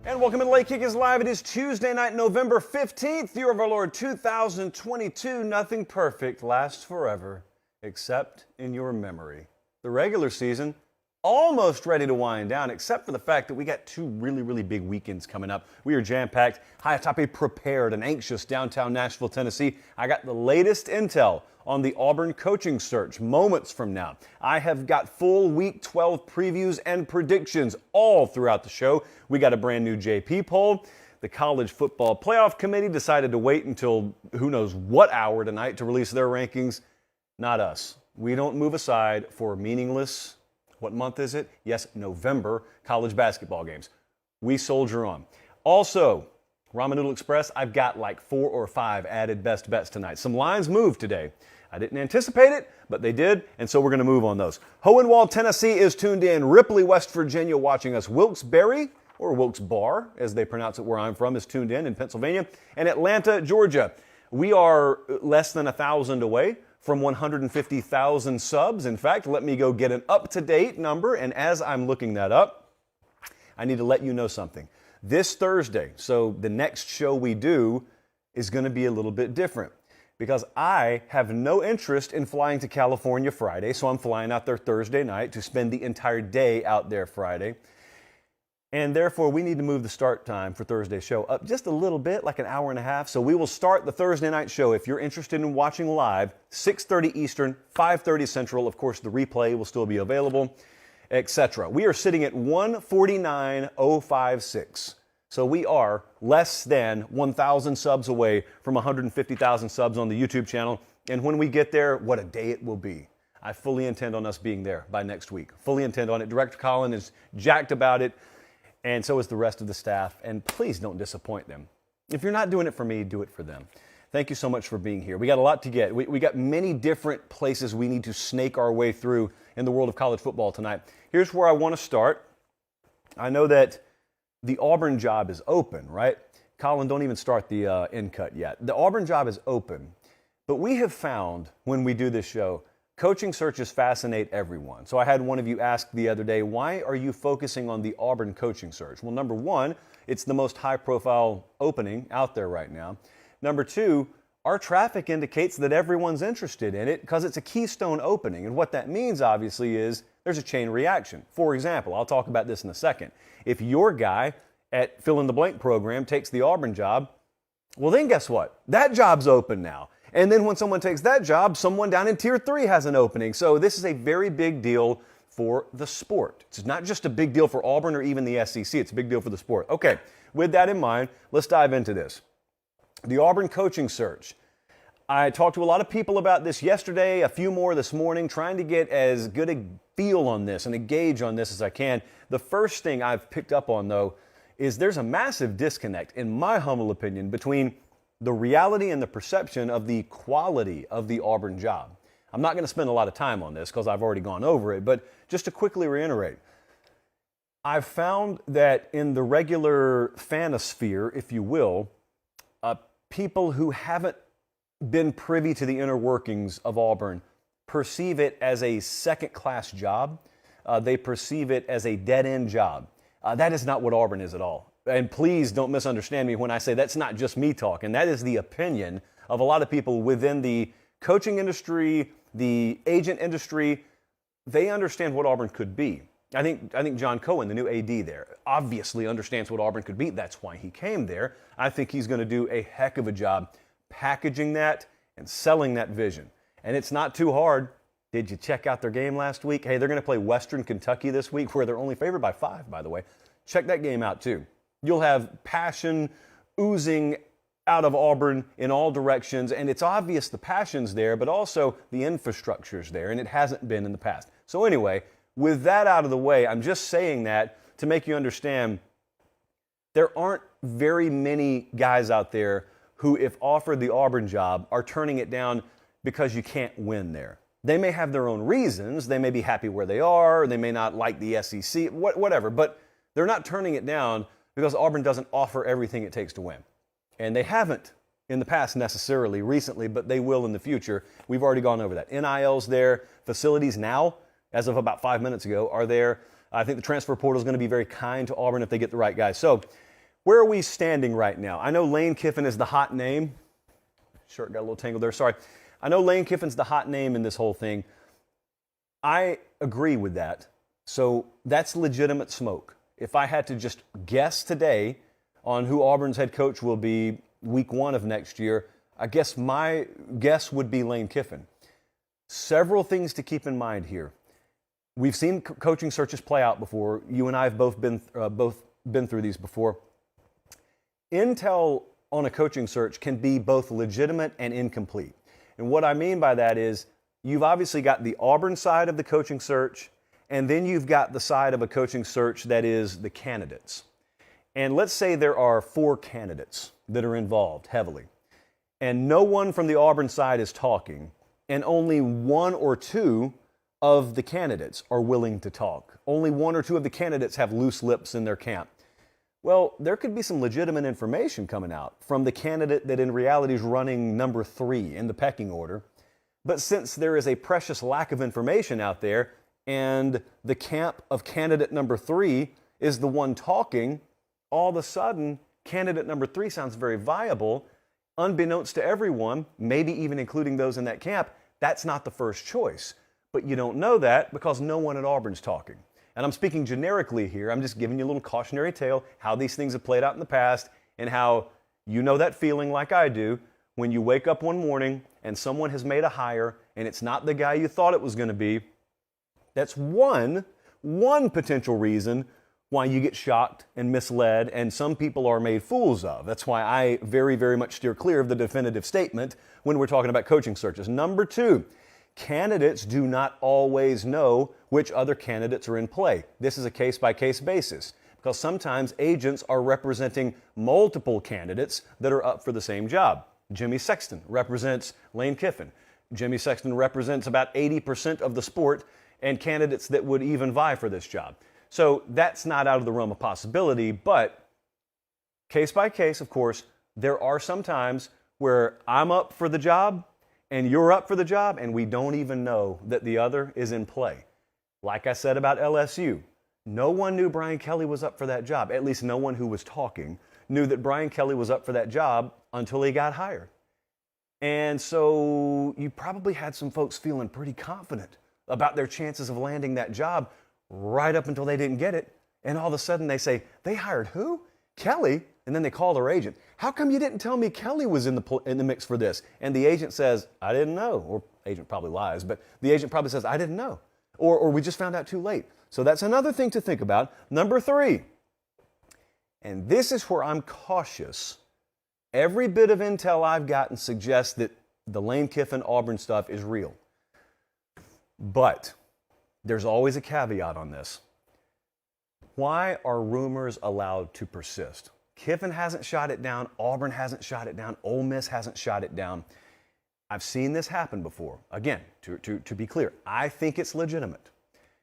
And welcome to Late Kick is Live. It is Tuesday night, November 15th, year of our Lord 2022. Nothing perfect lasts forever, except in your memory. The regular season almost ready to wind down, except for the fact that we got two really big weekends coming up. We are jam-packed, high atop a prepared and anxious downtown Nashville, Tennessee. I got the latest intel on the Auburn coaching search moments from now. I have got full Week 12 previews and predictions all throughout the show. We got a brand new JP poll. The College Football Playoff Committee decided to wait until who knows what hour tonight to release their rankings. Not us. We don't move aside for meaningless, what month is it? Yes, November, college basketball games. We soldier on. Also, Ramen Noodle Express, I've got like 4 or 5 added best bets tonight. Some lines moved today. I didn't anticipate it, but they did, and so we're going to move on those. Hohenwald, Tennessee is tuned in. Ripley, West Virginia watching us. Wilkes-Barre, or Wilkes-Barre, as they pronounce it where I'm from, is tuned in Pennsylvania. And Atlanta, Georgia. We are less than 1,000 away from 150,000 subs. In fact, let me go get an up-to-date number, and as I'm looking that up, I need to let you know something. This Thursday, so the next show we do is going to be a little bit different because I have no interest in flying to California Friday, so I'm flying out there Thursday night to spend the entire day out there Friday. And therefore, we need to move the start time for Thursday's show up just a little bit, like an hour and a half. So we will start the Thursday night show. If you're interested in watching live, 6:30 Eastern, 5:30 Central. Of course, the replay will still be available, etc. We are sitting at 149,056. So we are less than 1,000 subs away from 150,000 subs on the YouTube channel. And when we get there, what a day it will be. I fully intend on us being there by next week. Fully intend on it. Director Colin is jacked about it, and so is the rest of the staff. And please don't disappoint them. If you're not doing it for me, do it for them. Thank you so much for being here. We got a lot to get. We got many different places we need to snake our way through in the world of college football tonight. Here's where I want to start. I know that the Auburn job is open, right? Colin, don't even start the end cut yet. The Auburn job is open, but we have found when we do this show, coaching searches fascinate everyone. So I had one of you ask the other day, why are you focusing on the Auburn coaching search? Well, number one, it's the most high-profile opening out there right now. Number two, our traffic indicates that everyone's interested in it because it's a keystone opening. And what that means, obviously, is there's a chain reaction. For example, I'll talk about this in a second. If your guy at fill-in-the-blank program takes the Auburn job, well, then guess what? That job's open now. And then when someone takes that job, someone down in Tier 3 has an opening. So this is a very big deal for the sport. It's not just a big deal for Auburn or even the SEC. It's a big deal for the sport. Okay, with that in mind, let's dive into this. The Auburn coaching search. I talked to a lot of people about this yesterday, a few more this morning, trying to get as good a feel on this and a gauge on this as I can. The first thing I've picked up on, though, is there's a massive disconnect, in my humble opinion, between the reality and the perception of the quality of the Auburn job. I'm not going to spend a lot of time on this because I've already gone over it, but just to quickly reiterate, I've found that in the regular fanosphere, if you will, people who haven't been privy to the inner workings of Auburn perceive it as a second-class job. They perceive it as a dead-end job. That is not what Auburn is at all. And please don't misunderstand me when I say that's not just me talking. That is the opinion of a lot of people within the coaching industry, the agent industry. They understand what Auburn could be. I think John Cohen, the new AD there, obviously understands what Auburn could be. That's why he came there. I think he's going to do a heck of a job packaging that and selling that vision. And it's not too hard. Did you check out their game last week? Hey, they're going to play Western Kentucky this week, where they're only favored by 5, by the way. Check that game out, too. You'll have passion oozing out of Auburn in all directions, and it's obvious the passion's there, but also the infrastructure's there, and it hasn't been in the past. So anyway, with that out of the way, I'm just saying that to make you understand there aren't very many guys out there who, if offered the Auburn job, are turning it down because you can't win there. They may have their own reasons. They may be happy where they are. They may not like the SEC, whatever. But they're not turning it down because Auburn doesn't offer everything it takes to win. And they haven't in the past necessarily recently, but they will in the future. We've already gone over that. NIL's there. Facilities now, as of about 5 minutes ago, are there. I think the transfer portal is going to be very kind to Auburn if they get the right guys. So where are we standing right now? I know Lane Kiffin is the hot name. Shirt got a little tangled there, sorry. I know Lane Kiffin's the hot name in this whole thing. I agree with that. So that's legitimate smoke. If I had to just guess today on who Auburn's head coach will be week 1 of next year, I guess my guess would be Lane Kiffin. Several things to keep in mind here. We've seen coaching searches play out before. You and I have both been through these before. Intel on a coaching search can be both legitimate and incomplete. And what I mean by that is you've obviously got the Auburn side of the coaching search, and then you've got the side of a coaching search that is the candidates. And let's say there are 4 candidates that are involved heavily, and no one from the Auburn side is talking, and only 1 or 2 of the candidates are willing to talk. Only 1 or 2 of the candidates have loose lips in their camp. Well, there could be some legitimate information coming out from the candidate that in reality is running number 3 in the pecking order. But since there is a precious lack of information out there, and the camp of candidate number 3 is the one talking, all of a sudden, candidate number 3 sounds very viable. Unbeknownst to everyone, maybe even including those in that camp, that's not the first choice. But you don't know that because no one at Auburn's talking. And I'm speaking generically here. I'm just giving you a little cautionary tale, how these things have played out in the past, and how you know that feeling like I do when you wake up one morning and someone has made a hire and it's not the guy you thought it was going to be. That's one potential reason why you get shocked and misled, and some people are made fools of. That's why I very, very much steer clear of the definitive statement when we're talking about coaching searches. Number 2, candidates do not always know which other candidates are in play. This is a case-by-case basis because sometimes agents are representing multiple candidates that are up for the same job. Jimmy Sexton represents Lane Kiffin. Jimmy Sexton represents about 80% of the sport and candidates that would even vie for this job. So that's not out of the realm of possibility, but case by case, of course, there are some times where I'm up for the job and you're up for the job and we don't even know that the other is in play. Like I said about LSU, no one knew Brian Kelly was up for that job. At least no one who was talking knew that Brian Kelly was up for that job until he got hired. And so you probably had some folks feeling pretty confident about their chances of landing that job right up until they didn't get it. And all of a sudden they say, they hired who? Kelly? And then they call their agent. How come you didn't tell me Kelly was in the mix for this? And the agent says, I didn't know. Or agent probably lies, but the agent probably says, I didn't know. Or we just found out too late. So that's another thing to think about. Number 3, and this is where I'm cautious. Every bit of intel I've gotten suggests that the Lane Kiffin Auburn stuff is real. But there's always a caveat on this. Why are rumors allowed to persist? Kiffin hasn't shot it down. Auburn hasn't shot it down. Ole Miss hasn't shot it down. I've seen this happen before. Again, to be clear, I think it's legitimate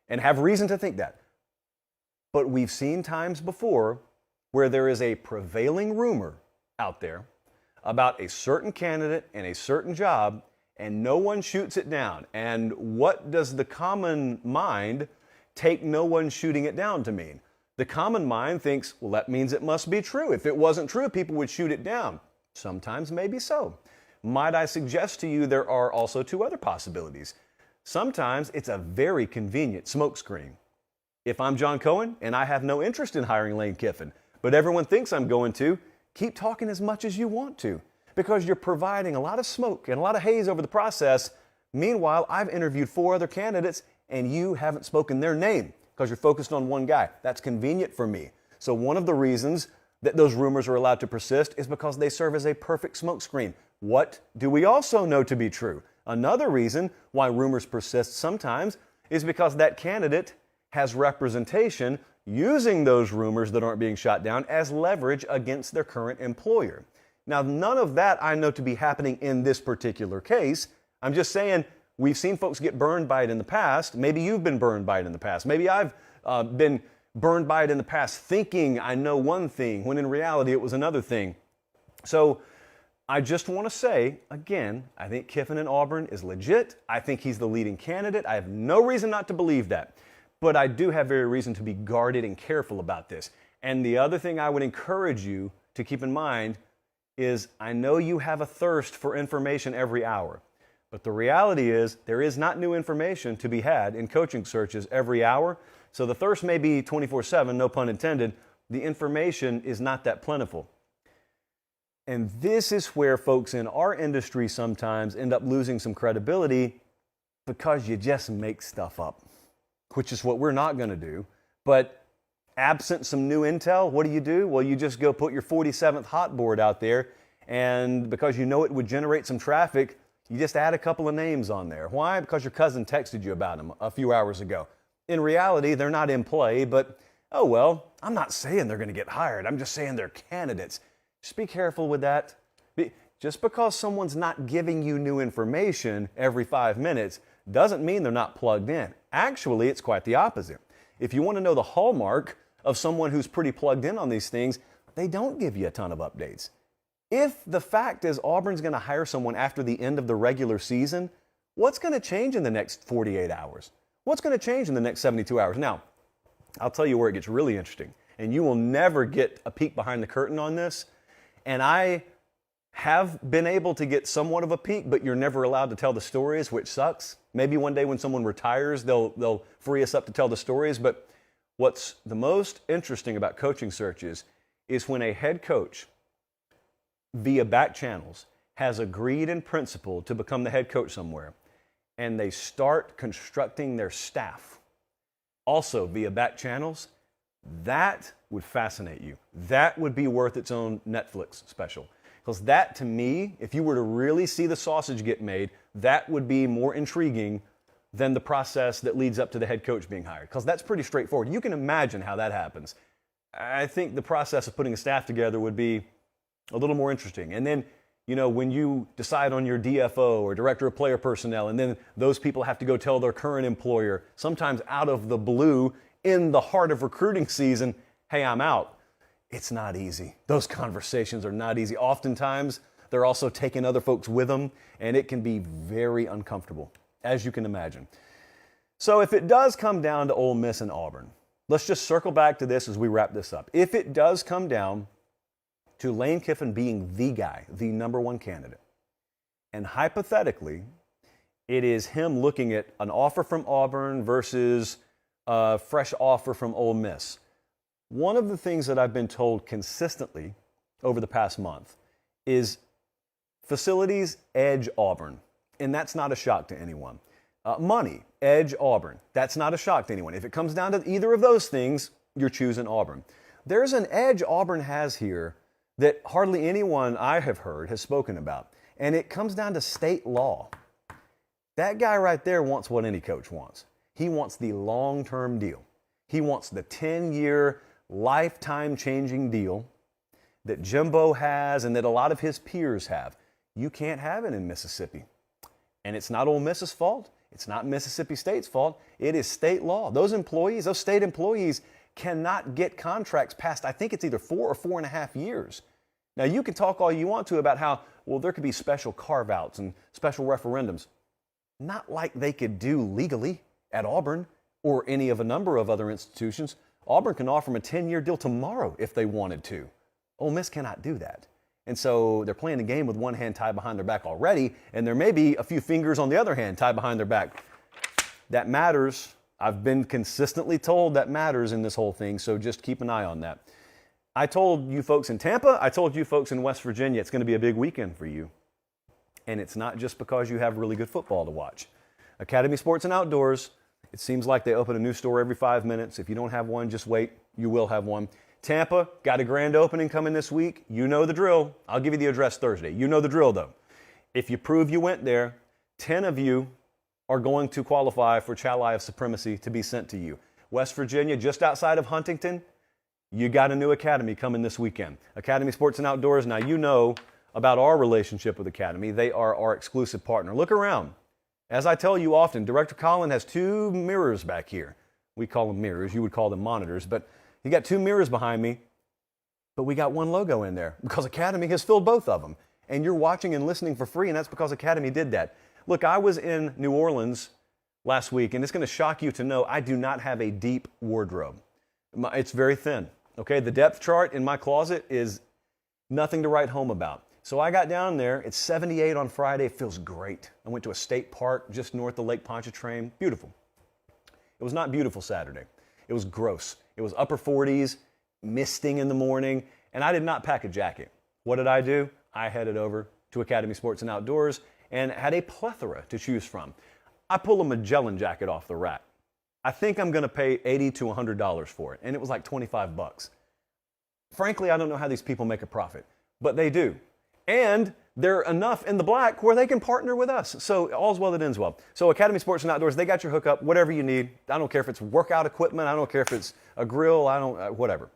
and have reason to think that. But we've seen times before where there is a prevailing rumor out there about a certain candidate and a certain job, and no one shoots it down. And what does the common mind take no one shooting it down to mean? The common mind thinks, well, that means it must be true. If it wasn't true, people would shoot it down. Sometimes maybe so. Might I suggest to you there are also 2 other possibilities. Sometimes it's a very convenient smokescreen. If I'm John Cohen and I have no interest in hiring Lane Kiffin, but everyone thinks I'm going to, keep talking as much as you want to, because you're providing a lot of smoke and a lot of haze over the process. Meanwhile, I've interviewed 4 other candidates and you haven't spoken their name because you're focused on one guy. That's convenient for me. So one of the reasons that those rumors are allowed to persist is because they serve as a perfect smokescreen. What do we also know to be true? Another reason why rumors persist sometimes is because that candidate has representation using those rumors that aren't being shot down as leverage against their current employer. Now, none of that I know to be happening in this particular case. I'm just saying we've seen folks get burned by it in the past. Maybe you've been burned by it in the past. Maybe I've been burned by it in the past thinking I know one thing when in reality it was another thing. So I just want to say, again, I think Kiffin in Auburn is legit. I think he's the leading candidate. I have no reason not to believe that. But I do have every reason to be guarded and careful about this. And the other thing I would encourage you to keep in mind is I know you have a thirst for information every hour, but the reality is there is not new information to be had in coaching searches every hour. So the thirst may be 24/7, no pun intended. The information is not that plentiful. And this is where folks in our industry sometimes end up losing some credibility because you just make stuff up, which is what we're not going to do. But absent some new intel, what do? Well, you just go put your 47th hot board out there, and because you know it would generate some traffic, you just add a couple of names on there. Why? Because your cousin texted you about them a few hours ago. In reality, they're not in play, but oh well, I'm not saying they're going to get hired. I'm just saying they're candidates. Just be careful with that. Just because someone's not giving you new information every 5 minutes doesn't mean they're not plugged in. Actually, it's quite the opposite. If you want to know the hallmark of someone who's pretty plugged in on these things, they don't give you a ton of updates. If the fact is Auburn's going to hire someone after the end of the regular season, what's going to change in the next 48 hours? What's going to change in the next 72 hours? Now, I'll tell you where it gets really interesting, and you will never get a peek behind the curtain on this. And I have been able to get somewhat of a peek, but you're never allowed to tell the stories, which sucks. Maybe one day when someone retires, they'll free us up to tell the stories. But what's the most interesting about coaching searches is when a head coach, via back channels, has agreed in principle to become the head coach somewhere, and they start constructing their staff, also via back channels, that would fascinate you. That would be worth its own Netflix special. Because that, to me, if you were to really see the sausage get made, that would be more intriguing than the process that leads up to the head coach being hired. Because that's pretty straightforward. You can imagine how that happens. I think the process of putting a staff together would be a little more interesting. And then, when you decide on your DFO or director of player personnel, and then those people have to go tell their current employer, sometimes out of the blue, in the heart of recruiting season, hey, I'm out. It's not easy. Those conversations are not easy. Oftentimes, they're also taking other folks with them, and it can be very uncomfortable, as you can imagine. So if it does come down to Ole Miss and Auburn, let's just circle back to this as we wrap this up. If it does come down to Lane Kiffin being the guy, the number one candidate, and hypothetically, it is him looking at an offer from Auburn versus a fresh offer from Ole Miss. One of the things that I've been told consistently over the past month is facilities edge Auburn, and that's not a shock to anyone. Money, edge Auburn. That's not a shock to anyone. If it comes down to either of those things, you're choosing Auburn. There's an edge Auburn has here that hardly anyone I have heard has spoken about, and it comes down to state law. That guy right there wants what any coach wants. He wants the long-term deal. He wants the 10-year, lifetime-changing deal that Jimbo has and that a lot of his peers have. You can't have it in Mississippi. And it's not Ole Miss's fault. It's not Mississippi State's fault. It is state law. Those employees, those state employees, cannot get contracts past, I think it's either 4 or 4.5 years. Now, you can talk all you want to about how, well, there could be special carve-outs and special referendums. Not like they could do legally at Auburn or any of a number of other institutions. Auburn can offer them a 10-year deal tomorrow if they wanted to. Ole Miss cannot do that. And so they're playing the game with one hand tied behind their back already, and there may be a few fingers on the other hand tied behind their back. That matters. I've been consistently told that matters in this whole thing, so just keep an eye on that. I told you folks in Tampa, I told you folks in West Virginia, it's going to be a big weekend for you. And it's not just because you have really good football to watch. Academy Sports and Outdoors, it seems like they open a new store every 5 minutes. If you don't have one, just wait. You will have one. Tampa, got a grand opening coming this week. You know the drill. I'll give you the address Thursday. You know the drill, though. If you prove you went there, 10 of you are going to qualify for Chalice of Supremacy to be sent to you. West Virginia, just outside of Huntington, you got a new academy coming this weekend. Academy Sports and Outdoors. Now, you know about our relationship with Academy. They are our exclusive partner. Look around. As I tell you often, Director Colin has 2 mirrors back here. We call them mirrors. You would call them monitors. But he got 2 mirrors behind me, but we got one logo in there because Academy has filled both of them. And you're watching and listening for free, and that's because Academy did that. Look, I was in New Orleans last week, and it's going to shock you to know I do not have a deep wardrobe. It's very thin. Okay, the depth chart in my closet is nothing to write home about. So I got down there. It's 78 on Friday. It feels great. I went to a state park just north of Lake Pontchartrain. Beautiful. It was not beautiful Saturday. It was gross. It was upper 40s, misting in the morning, and I did not pack a jacket. What did I do? I headed over to Academy Sports and Outdoors and had a plethora to choose from. I pulled a Magellan jacket off the rack. I think I'm going to pay $80 to $100 for it, and it was like 25 bucks. Frankly, I don't know how these people make a profit, but they do. And they're enough in the black where they can partner with us. So all's well that ends well. So Academy Sports and Outdoors, they got your hookup, whatever you need. I don't care if it's workout equipment. I don't care if it's a grill. Whatever.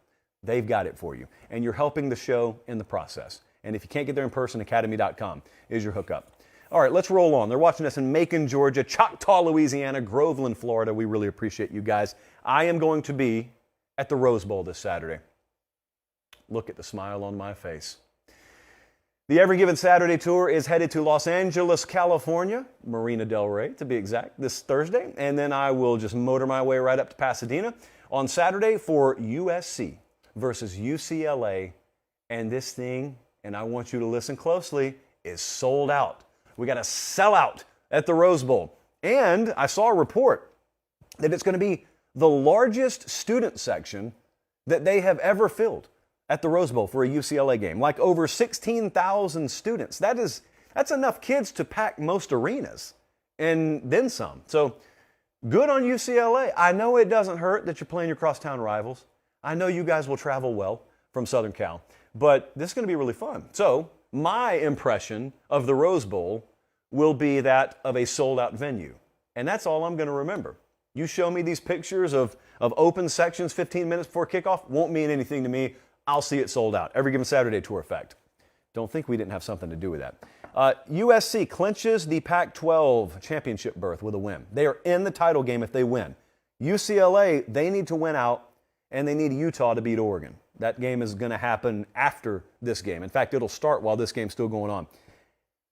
They've got it for you. And you're helping the show in the process. And if you can't get there in person, academy.com is your hookup. All right, let's roll on. They're watching us in Macon, Georgia, Choctaw, Louisiana, Groveland, Florida. We really appreciate you guys. I am going to be at the Rose Bowl this Saturday. Look at the smile on my face. The Every Given Saturday tour is headed to Los Angeles, California, Marina Del Rey to be exact, this Thursday. And then I will just motor my way right up to Pasadena on Saturday for USC versus UCLA. And this thing, and I want you to listen closely, is sold out. We got a sellout at the Rose Bowl. And I saw a report that it's going to be the largest student section that they have ever filled at the Rose Bowl for a UCLA game, like over 16,000 students. That's enough kids to pack most arenas and then some. So good on UCLA. I know it doesn't hurt that you're playing your crosstown rivals. I know you guys will travel well from Southern Cal, but this is going to be really fun. So my impression of the Rose Bowl will be that of a sold-out venue, and that's all I'm going to remember. You show me these pictures of open sections 15 minutes before kickoff, won't mean anything to me. I'll see it sold out. Every Given Saturday tour effect. Don't think we didn't have something to do with that. USC clinches the Pac-12 championship berth with a win. They are in the title game if they win. UCLA, they need to win out, and they need Utah to beat Oregon. That game is going to happen after this game. In fact, it'll start while this game's still going on.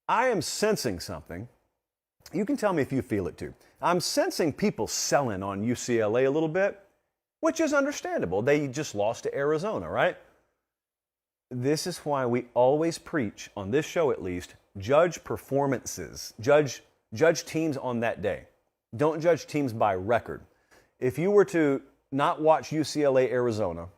I am sensing something. You can tell me if you feel it too. I'm sensing people selling on UCLA a little bit, which is understandable. They just lost to Arizona, right? This is why we always preach, on this show at least, judge performances. Judge teams on that day. Don't judge teams by record. If you were to not watch UCLA Arizona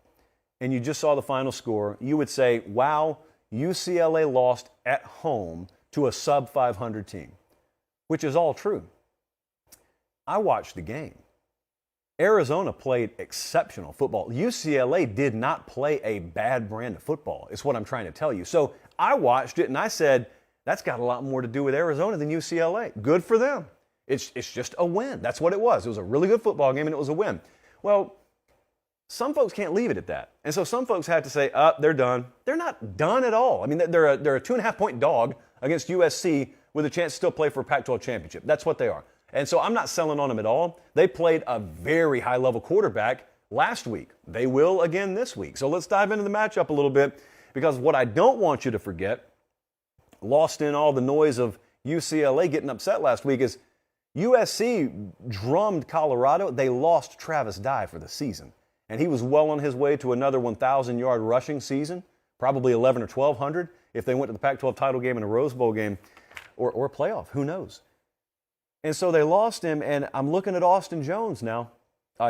and you just saw the final score, you would say, wow, UCLA lost at home to a sub-500 team, which is all true. I watched the game. Arizona played exceptional football. UCLA did not play a bad brand of football, is what I'm trying to tell you. So I watched it and I said, that's got a lot more to do with Arizona than UCLA. Good for them. It's just a win. That's what it was. It was a really good football game and it was a win. Well, some folks can't leave it at that. And so some folks had to say, they're done. They're not done at all. I mean, they're a 2.5-point dog against USC with a chance to still play for a Pac-12 championship. That's what they are. And so I'm not selling on them at all. They played a very high-level quarterback last week. They will again this week. So let's dive into the matchup a little bit, because what I don't want you to forget, lost in all the noise of UCLA getting upset last week, is USC drummed Colorado. They lost Travis Dye for the season. And he was well on his way to another 1,000-yard rushing season, probably 1,100 or 1,200 if they went to the Pac-12 title game and a Rose Bowl game or a playoff. Who knows? And so they lost him, and I'm looking at Austin Jones now.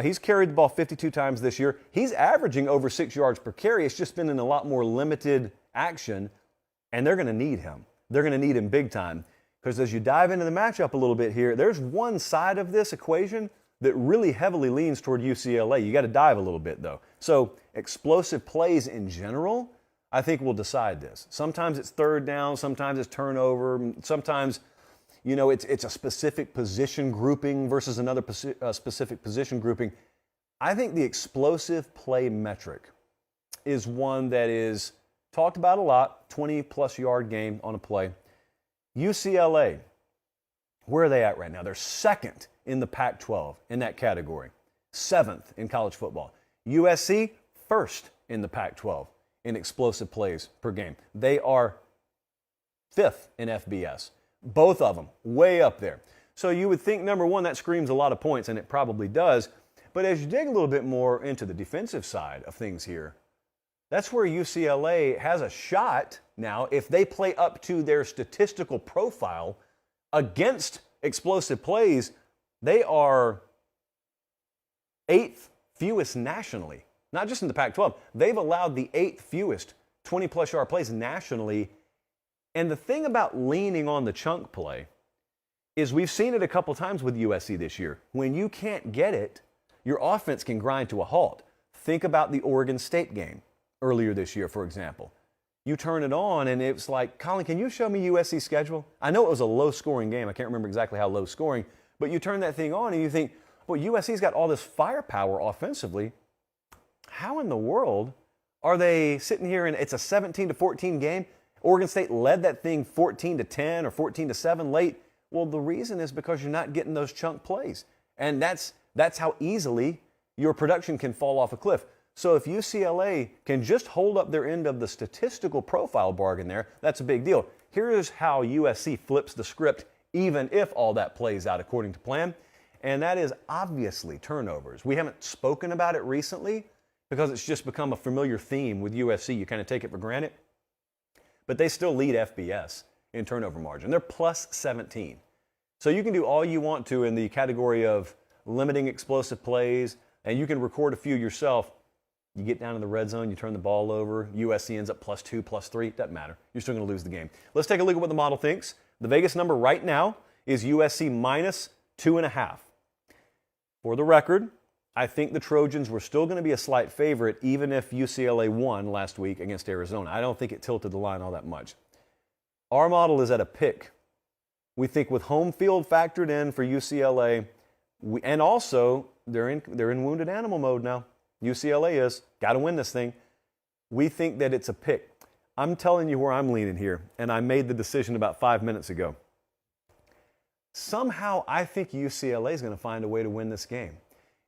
He's carried the ball 52 times this year. He's averaging over 6 yards per carry. It's just been in a lot more limited action, and they're going to need him. They're going to need him big time, because as you dive into the matchup a little bit here, there's one side of this equation that really heavily leans toward UCLA. You got to dive a little bit, though. So explosive plays in general, I think, will decide this. Sometimes it's third down, sometimes it's turnover, sometimes it's a specific position grouping versus another specific position grouping. I think the explosive play metric is one that is talked about a lot, 20-plus yard game on a play. UCLA, where are they at right now? They're second in the Pac-12 in that category, seventh in college football. USC, first in the Pac-12 in explosive plays per game. They are fifth in FBS. Both of them way up there. So you would think, number one, that screams a lot of points, and it probably does. But as you dig a little bit more into the defensive side of things here, That's where UCLA has a shot now if they play up to their statistical profile against explosive plays. They are 8th fewest nationally, not just in the Pac-12. They've allowed the 8th fewest 20-plus yard plays nationally. And the thing about leaning on the chunk play is we've seen it a couple times with USC this year. When you can't get it, your offense can grind to a halt. Think about the Oregon State game earlier this year, for example. You turn it on, and it's like, Colin, can you show me USC's schedule? I know it was a low-scoring game. I can't remember exactly how low-scoring, but you turn that thing on, and you think, well, USC's got all this firepower offensively. How in the world are they sitting here, and it's a 17-14 game? Oregon State led that thing 14-10 or 14-7 late. Well, the reason is because you're not getting those chunk plays. And that's how easily your production can fall off a cliff. So if UCLA can just hold up their end of the statistical profile bargain there, that's a big deal. Here's how USC flips the script, even if all that plays out according to plan. And that is obviously turnovers. We haven't spoken about it recently because it's just become a familiar theme with USC. You kind of take it for granted. But they still lead FBS in turnover margin. They're plus 17. So you can do all you want to in the category of limiting explosive plays, and you can record a few yourself. You get down in the red zone, you turn the ball over, USC ends up plus 2, plus 3, doesn't matter. You're still going to lose the game. Let's take a look at what the model thinks. The Vegas number right now is USC minus 2.5. For the record, I think the Trojans were still going to be a slight favorite even if UCLA won last week against Arizona. I don't think it tilted the line all that much. Our model is at a pick. We think with home field factored in for UCLA, and also they're in wounded animal mode now. UCLA is. Got to win this thing. We think that it's a pick. I'm telling you where I'm leaning here, and I made the decision about 5 minutes ago. Somehow I think UCLA is going to find a way to win this game.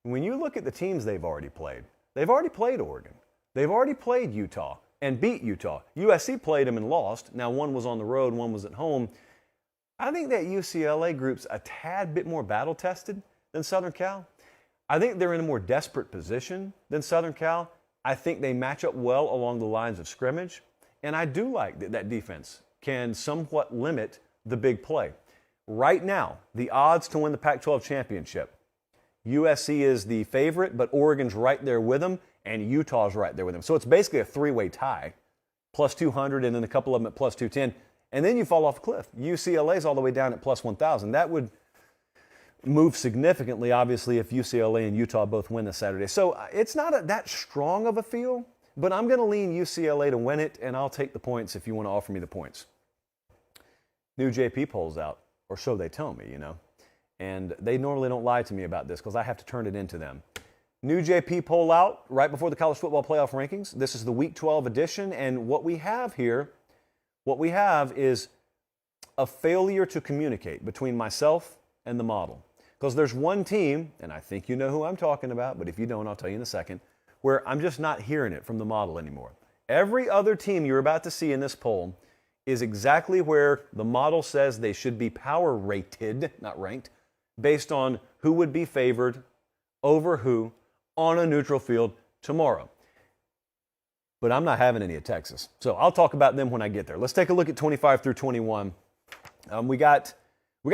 When you look at the teams they've already played Oregon. They've already played Utah and beat Utah. USC played them and lost. Now one was on the road, one was at home. I think that UCLA group's a tad bit more battle-tested than Southern Cal. I think they're in a more desperate position than Southern Cal. I think they match up well along the lines of scrimmage. And I do like that defense can somewhat limit the big play. Right now, the odds to win the Pac-12 championship, USC is the favorite, but Oregon's right there with them, and Utah's right there with them. So it's basically a three-way tie, plus 200, and then a couple of them at plus 210. And then you fall off a cliff. UCLA's all the way down at plus 1,000. That would move significantly, obviously, if UCLA and Utah both win this Saturday. So it's not that strong of a feel, but I'm going to lean UCLA to win it, and I'll take the points if you want to offer me the points. New JP polls out, or so they tell me, And they normally don't lie to me about this because I have to turn it into them. New JP poll out right before the college football playoff rankings. This is the Week 12 edition, and what we have is a failure to communicate between myself and the model. Because there's one team, and I think you know who I'm talking about, but if you don't, I'll tell you in a second, where I'm just not hearing it from the model anymore. Every other team you're about to see in this poll is exactly where the model says they should be power rated, not ranked, based on who would be favored over who on a neutral field tomorrow. But I'm not having any at Texas. So I'll talk about them when I get there. Let's take a look at 25 through 21. We got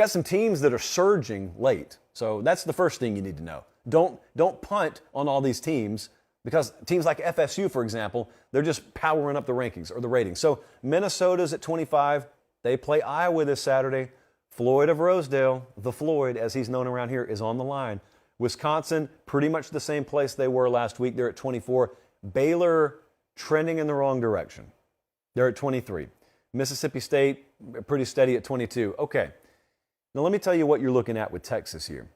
some teams that are surging late. So that's the first thing you need to know. Don't punt on all these teams because teams like FSU, for example, they're just powering up the rankings or the ratings. So Minnesota's at 25. They play Iowa this Saturday. Floyd of Rosedale, the Floyd, as he's known around here, is on the line. Wisconsin, pretty much the same place they were last week. They're at 24. Baylor, trending in the wrong direction. They're at 23. Mississippi State, pretty steady at 22. Okay. Now let me tell you what you're looking at with Texas here.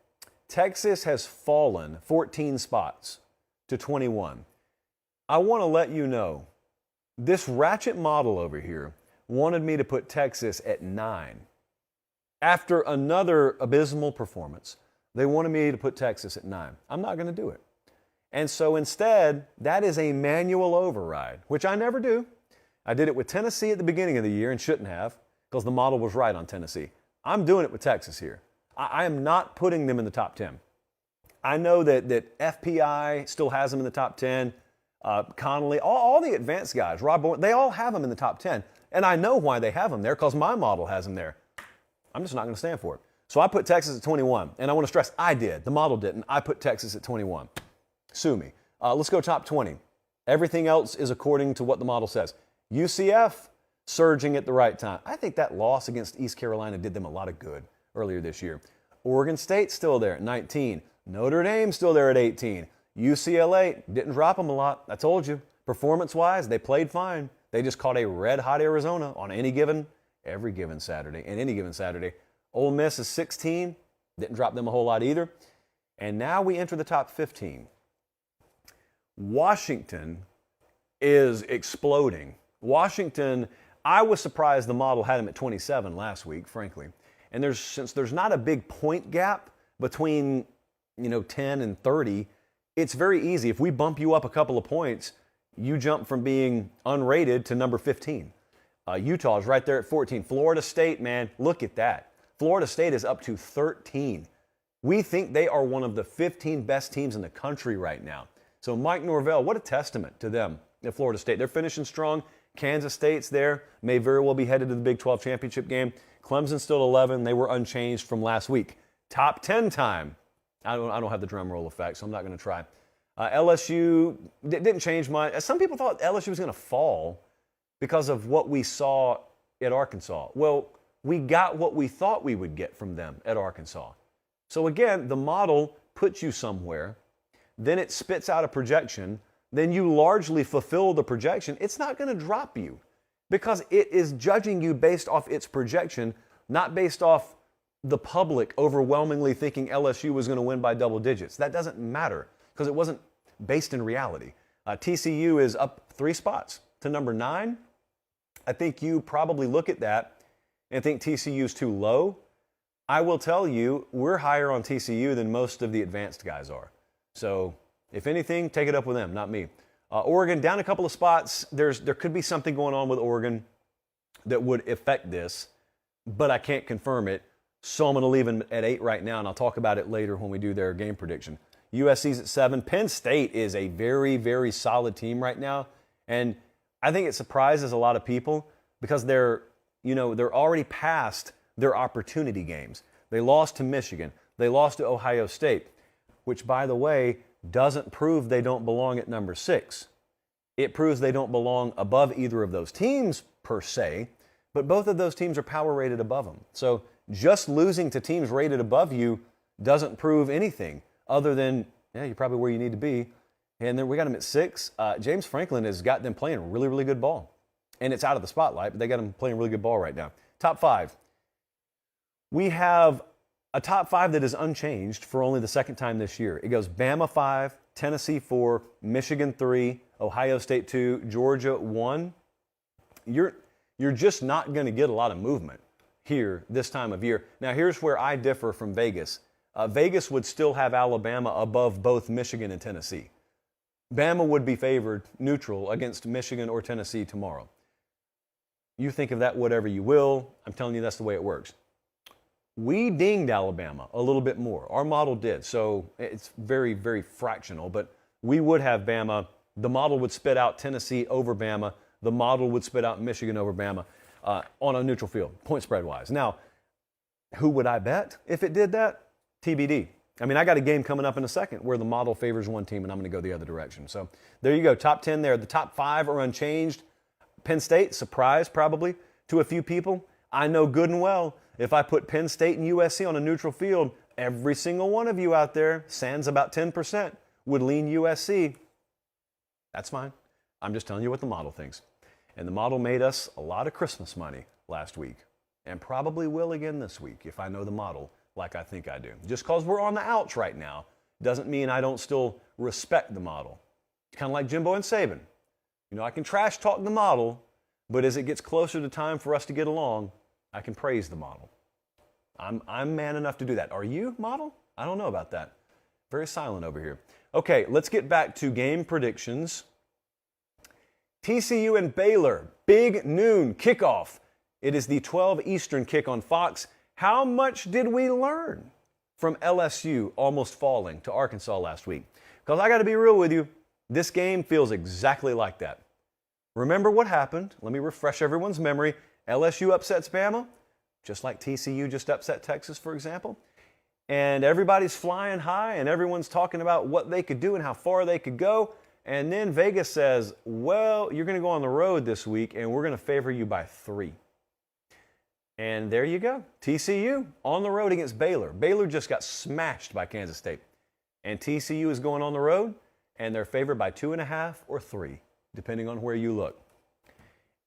Texas has fallen 14 spots to 21. I want to let you know, this ratchet model over here wanted me to put Texas at 9. After another abysmal performance, they wanted me to put Texas at 9. I'm not going to do it. And so instead, that is a manual override, which I never do. I did it with Tennessee at the beginning of the year and shouldn't have because the model was right on Tennessee. I'm doing it with Texas here. I am not putting them in the top 10. I know that FPI still has them in the top 10. Connolly, all the advanced guys, Rob Bowen, they all have them in the top 10. And I know why they have them there because my model has them there. I'm just not going to stand for it. So I put Texas at 21. And I want to stress, I did. The model didn't. I put Texas at 21. Sue me. Let's go top 20. Everything else is according to what the model says. UCF, surging at the right time. I think that loss against East Carolina did them a lot of good earlier this year. Oregon State's still there at 19. Notre Dame's still there at 18. UCLA didn't drop them a lot. I told you. Performance-wise, they played fine. They just caught a red-hot Arizona on every given Saturday, and any given Saturday. Ole Miss is 16. Didn't drop them a whole lot either. And now we enter the top 15. Washington is exploding. Washington, I was surprised the model had them at 27 last week, frankly. And since there's not a big point gap between 10 and 30, it's very easy. If we bump you up a couple of points, you jump from being unrated to number 15. Utah's right there at 14. Florida State, man, look at that. Florida State is up to 13. We think they are one of the 15 best teams in the country right now. So Mike Norvell, what a testament to them at Florida State. They're finishing strong. Kansas State's there, may very well be headed to the Big 12 championship game. Clemson's still 11. They were unchanged from last week. Top 10 time. I don't have the drum roll effect, so I'm not going to try. LSU didn't change much. Some people thought LSU was going to fall because of what we saw at Arkansas. Well, we got what we thought we would get from them at Arkansas. So again, the model puts you somewhere, then it spits out a projection, then you largely fulfill the projection. It's not going to drop you because it is judging you based off its projection, not based off the public overwhelmingly thinking LSU was going to win by double digits. That doesn't matter because it wasn't based in reality. TCU is up 3 spots to number 9. I think you probably look at that and think TCU is too low. I will tell you, we're higher on TCU than most of the advanced guys are. So if anything, take it up with them, not me. Oregon down a couple of spots. There could be something going on with Oregon that would affect this, but I can't confirm it. So I'm going to leave them at 8 right now, and I'll talk about it later when we do their game prediction. USC's at 7. Penn State is a very, very solid team right now, and I think it surprises a lot of people because they're already past their opportunity games. They lost to Michigan. They lost to Ohio State, which, by the way, doesn't prove they don't belong at number 6. It proves they don't belong above either of those teams per se, but both of those teams are power rated above them. So just losing to teams rated above you doesn't prove anything other than, you're probably where you need to be. And then we got them at 6. James Franklin has got them playing really, really good ball. And it's out of the spotlight, but they got them playing really good ball right now. Top 5. We have a top 5 that is unchanged for only the second time this year. It goes Bama 5, Tennessee 4, Michigan 3, Ohio State 2, Georgia 1. You're just not going to get a lot of movement here this time of year. Now, here's where I differ from Vegas. Vegas would still have Alabama above both Michigan and Tennessee. Bama would be favored neutral against Michigan or Tennessee tomorrow. You think of that whatever you will. I'm telling you that's the way it works. We dinged Alabama a little bit more. Our model did. So it's very, very fractional. But we would have Bama. The model would spit out Tennessee over Bama. The model would spit out Michigan over Bama on a neutral field, point spread wise. Now, who would I bet if it did that? TBD. I mean, I got a game coming up in a second where the model favors one team and I'm going to go the other direction. So there you go. Top 10 there. The top 5 are unchanged. Penn State, surprise probably to a few people. I know good and well if I put Penn State and USC on a neutral field, every single one of you out there, sans about 10%, would lean USC. That's fine. I'm just telling you what the model thinks. And the model made us a lot of Christmas money last week and probably will again this week if I know the model like I think I do. Just because we're on the outs right now doesn't mean I don't still respect the model. It's kind of like Jimbo and Saban. I can trash talk the model, but as it gets closer to time for us to get along, I can praise the model. I'm man enough to do that. Are you, model? I don't know about that. Very silent over here. Okay, let's get back to game predictions. TCU and Baylor, big noon kickoff. It is the 12 Eastern kick on Fox. How much did we learn from LSU almost falling to Arkansas last week? Because I got to be real with you, This game feels exactly like that. Remember what happened? Let me refresh everyone's memory. LSU upsets Bama, just like TCU just upset Texas, for example. And everybody's flying high and everyone's talking about what they could do and how far they could go. And then Vegas says, well, you're going to go on the road this week and we're going to favor you by 3. And there you go. TCU on the road against Baylor. Baylor just got smashed by Kansas State. And TCU is going on the road and they're favored by 2.5 or 3, depending on where you look.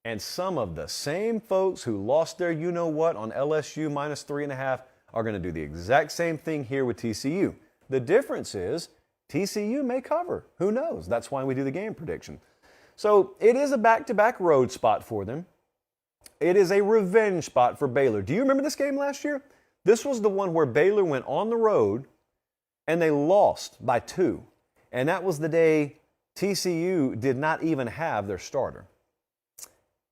And some of the same folks who lost their you-know-what on LSU minus 3.5 are going to do the exact same thing here with TCU. The difference is TCU may cover. Who knows? That's why we do the game prediction. So it is a back-to-back road spot for them. It is a revenge spot for Baylor. Do you remember this game last year? This was the one where Baylor went on the road and they lost by 2. And that was the day TCU did not even have their starter.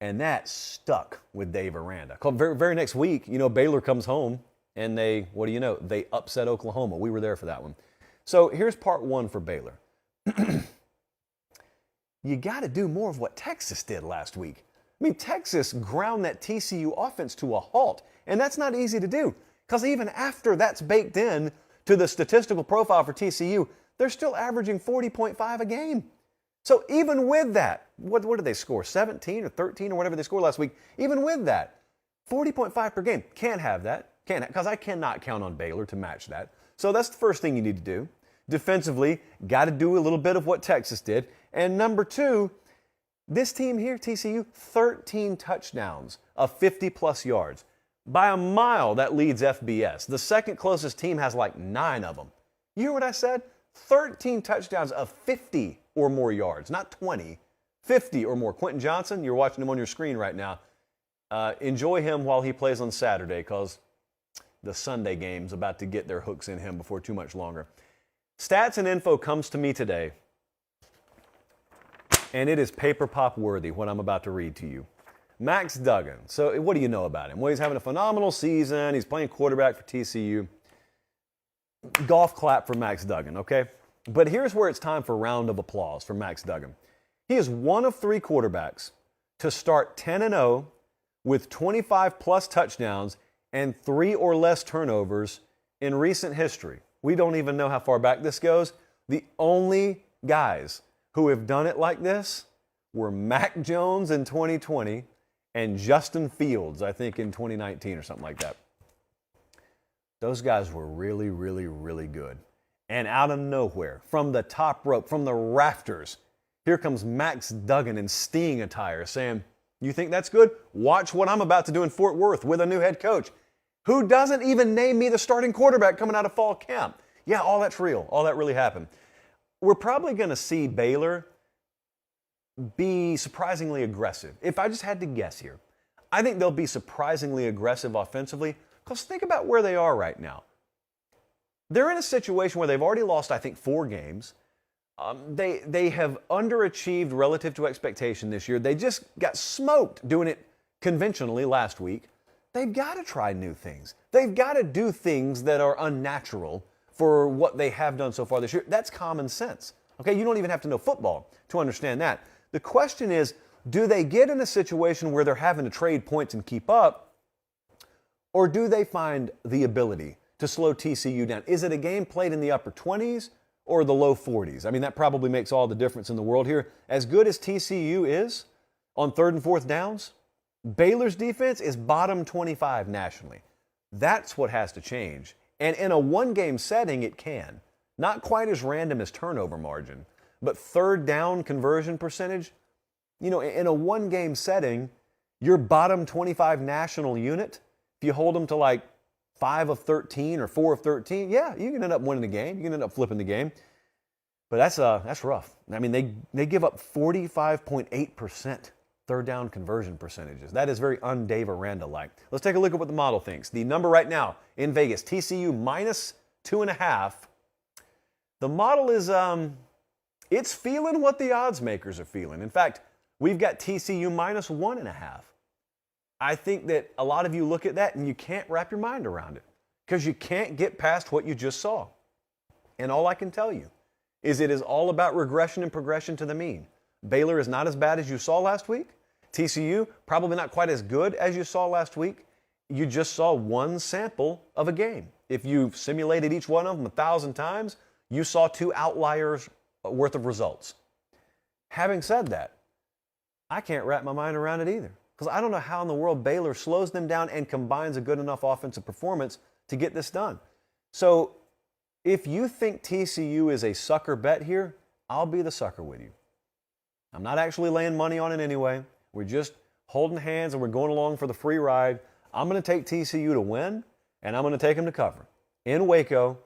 And that stuck with Dave Aranda. Very next week, Baylor comes home and they upset Oklahoma. We were there for that one. So here's part 1 for Baylor. You got to do more of what Texas did last week. I mean, Texas ground that TCU offense to a halt, and that's not easy to do because even after that's baked in to the statistical profile for TCU, they're still averaging 40.5 a game. So even with that, what did they score, 17 or 13 or whatever they scored last week? Even with that, 40.5 per game. Can't have that, because I cannot count on Baylor to match that. So that's the first thing you need to do. Defensively, got to do a little bit of what Texas did. And number 2, this team here, TCU, 13 touchdowns of 50-plus yards. By a mile, that leads FBS. The second closest team has like 9 of them. You hear what I said? 13 touchdowns of 50 or more yards, not 20, 50 or more. Quentin Johnson, you're watching him on your screen right now. Enjoy him while he plays on Saturday because the Sunday game's about to get their hooks in him before too much longer. Stats and info comes to me today, and it is paper pop worthy what I'm about to read to you. Max Duggan. So what do you know about him? Well, he's having a phenomenal season. He's playing quarterback for TCU. Golf clap for Max Duggan, okay? But here's where it's time for a round of applause for Max Duggan. He is one of 3 quarterbacks to start 10-0 with 25-plus touchdowns and 3 or less turnovers in recent history. We don't even know how far back this goes. The only guys who have done it like this were Mac Jones in 2020 and Justin Fields, I think, in 2019 or something like that. Those guys were really, really, really good. And out of nowhere, from the top rope, from the rafters, here comes Max Duggan in Sting attire saying, you think that's good? Watch what I'm about to do in Fort Worth with a new head coach who doesn't even name me the starting quarterback coming out of fall camp. Yeah, all that's real. All that really happened. We're probably going to see Baylor be surprisingly aggressive. If I just had to guess here, I think they'll be surprisingly aggressive offensively because think about where they are right now. They're in a situation where they've already lost, I think, 4 games. They have underachieved relative to expectation this year. They just got smoked doing it conventionally last week. They've got to try new things. They've got to do things that are unnatural for what they have done so far this year. That's common sense. Okay, you don't even have to know football to understand that. The question is, do they get in a situation where they're having to trade points and keep up, or do they find the ability to slow TCU down? Is it a game played in the upper 20s or the low 40s? I mean, that probably makes all the difference in the world here. As good as TCU is on 3rd and 4th downs, Baylor's defense is bottom 25 nationally. That's what has to change. And in a one-game setting, it can. Not quite as random as turnover margin, but 3rd down conversion percentage. You know, in a one-game setting, your bottom 25 national unit, if you hold them to like 5 of 13 or 4 of 13, yeah, you can end up winning the game. You can end up flipping the game. But that's rough. I mean, they give up 45.8% 3rd down conversion percentages. That is very un-Dave Aranda-like. Let's take a look at what the model thinks. The number right now in Vegas, TCU minus 2.5. The model is, it's feeling what the odds makers are feeling. In fact, we've got TCU minus 1.5. I think that a lot of you look at that and you can't wrap your mind around it because you can't get past what you just saw. And all I can tell you is it is all about regression and progression to the mean. Baylor is not as bad as you saw last week. TCU, probably not quite as good as you saw last week. You just saw one sample of a game. If you simulated each one of them 1,000 times, you saw 2 outliers worth of results. Having said that, I can't wrap my mind around it either, because I don't know how in the world Baylor slows them down and combines a good enough offensive performance to get this done. So if you think TCU is a sucker bet here, I'll be the sucker with you. I'm not actually laying money on it anyway. We're just holding hands and we're going along for the free ride. I'm going to take TCU to win, and I'm going to take them to cover in Waco,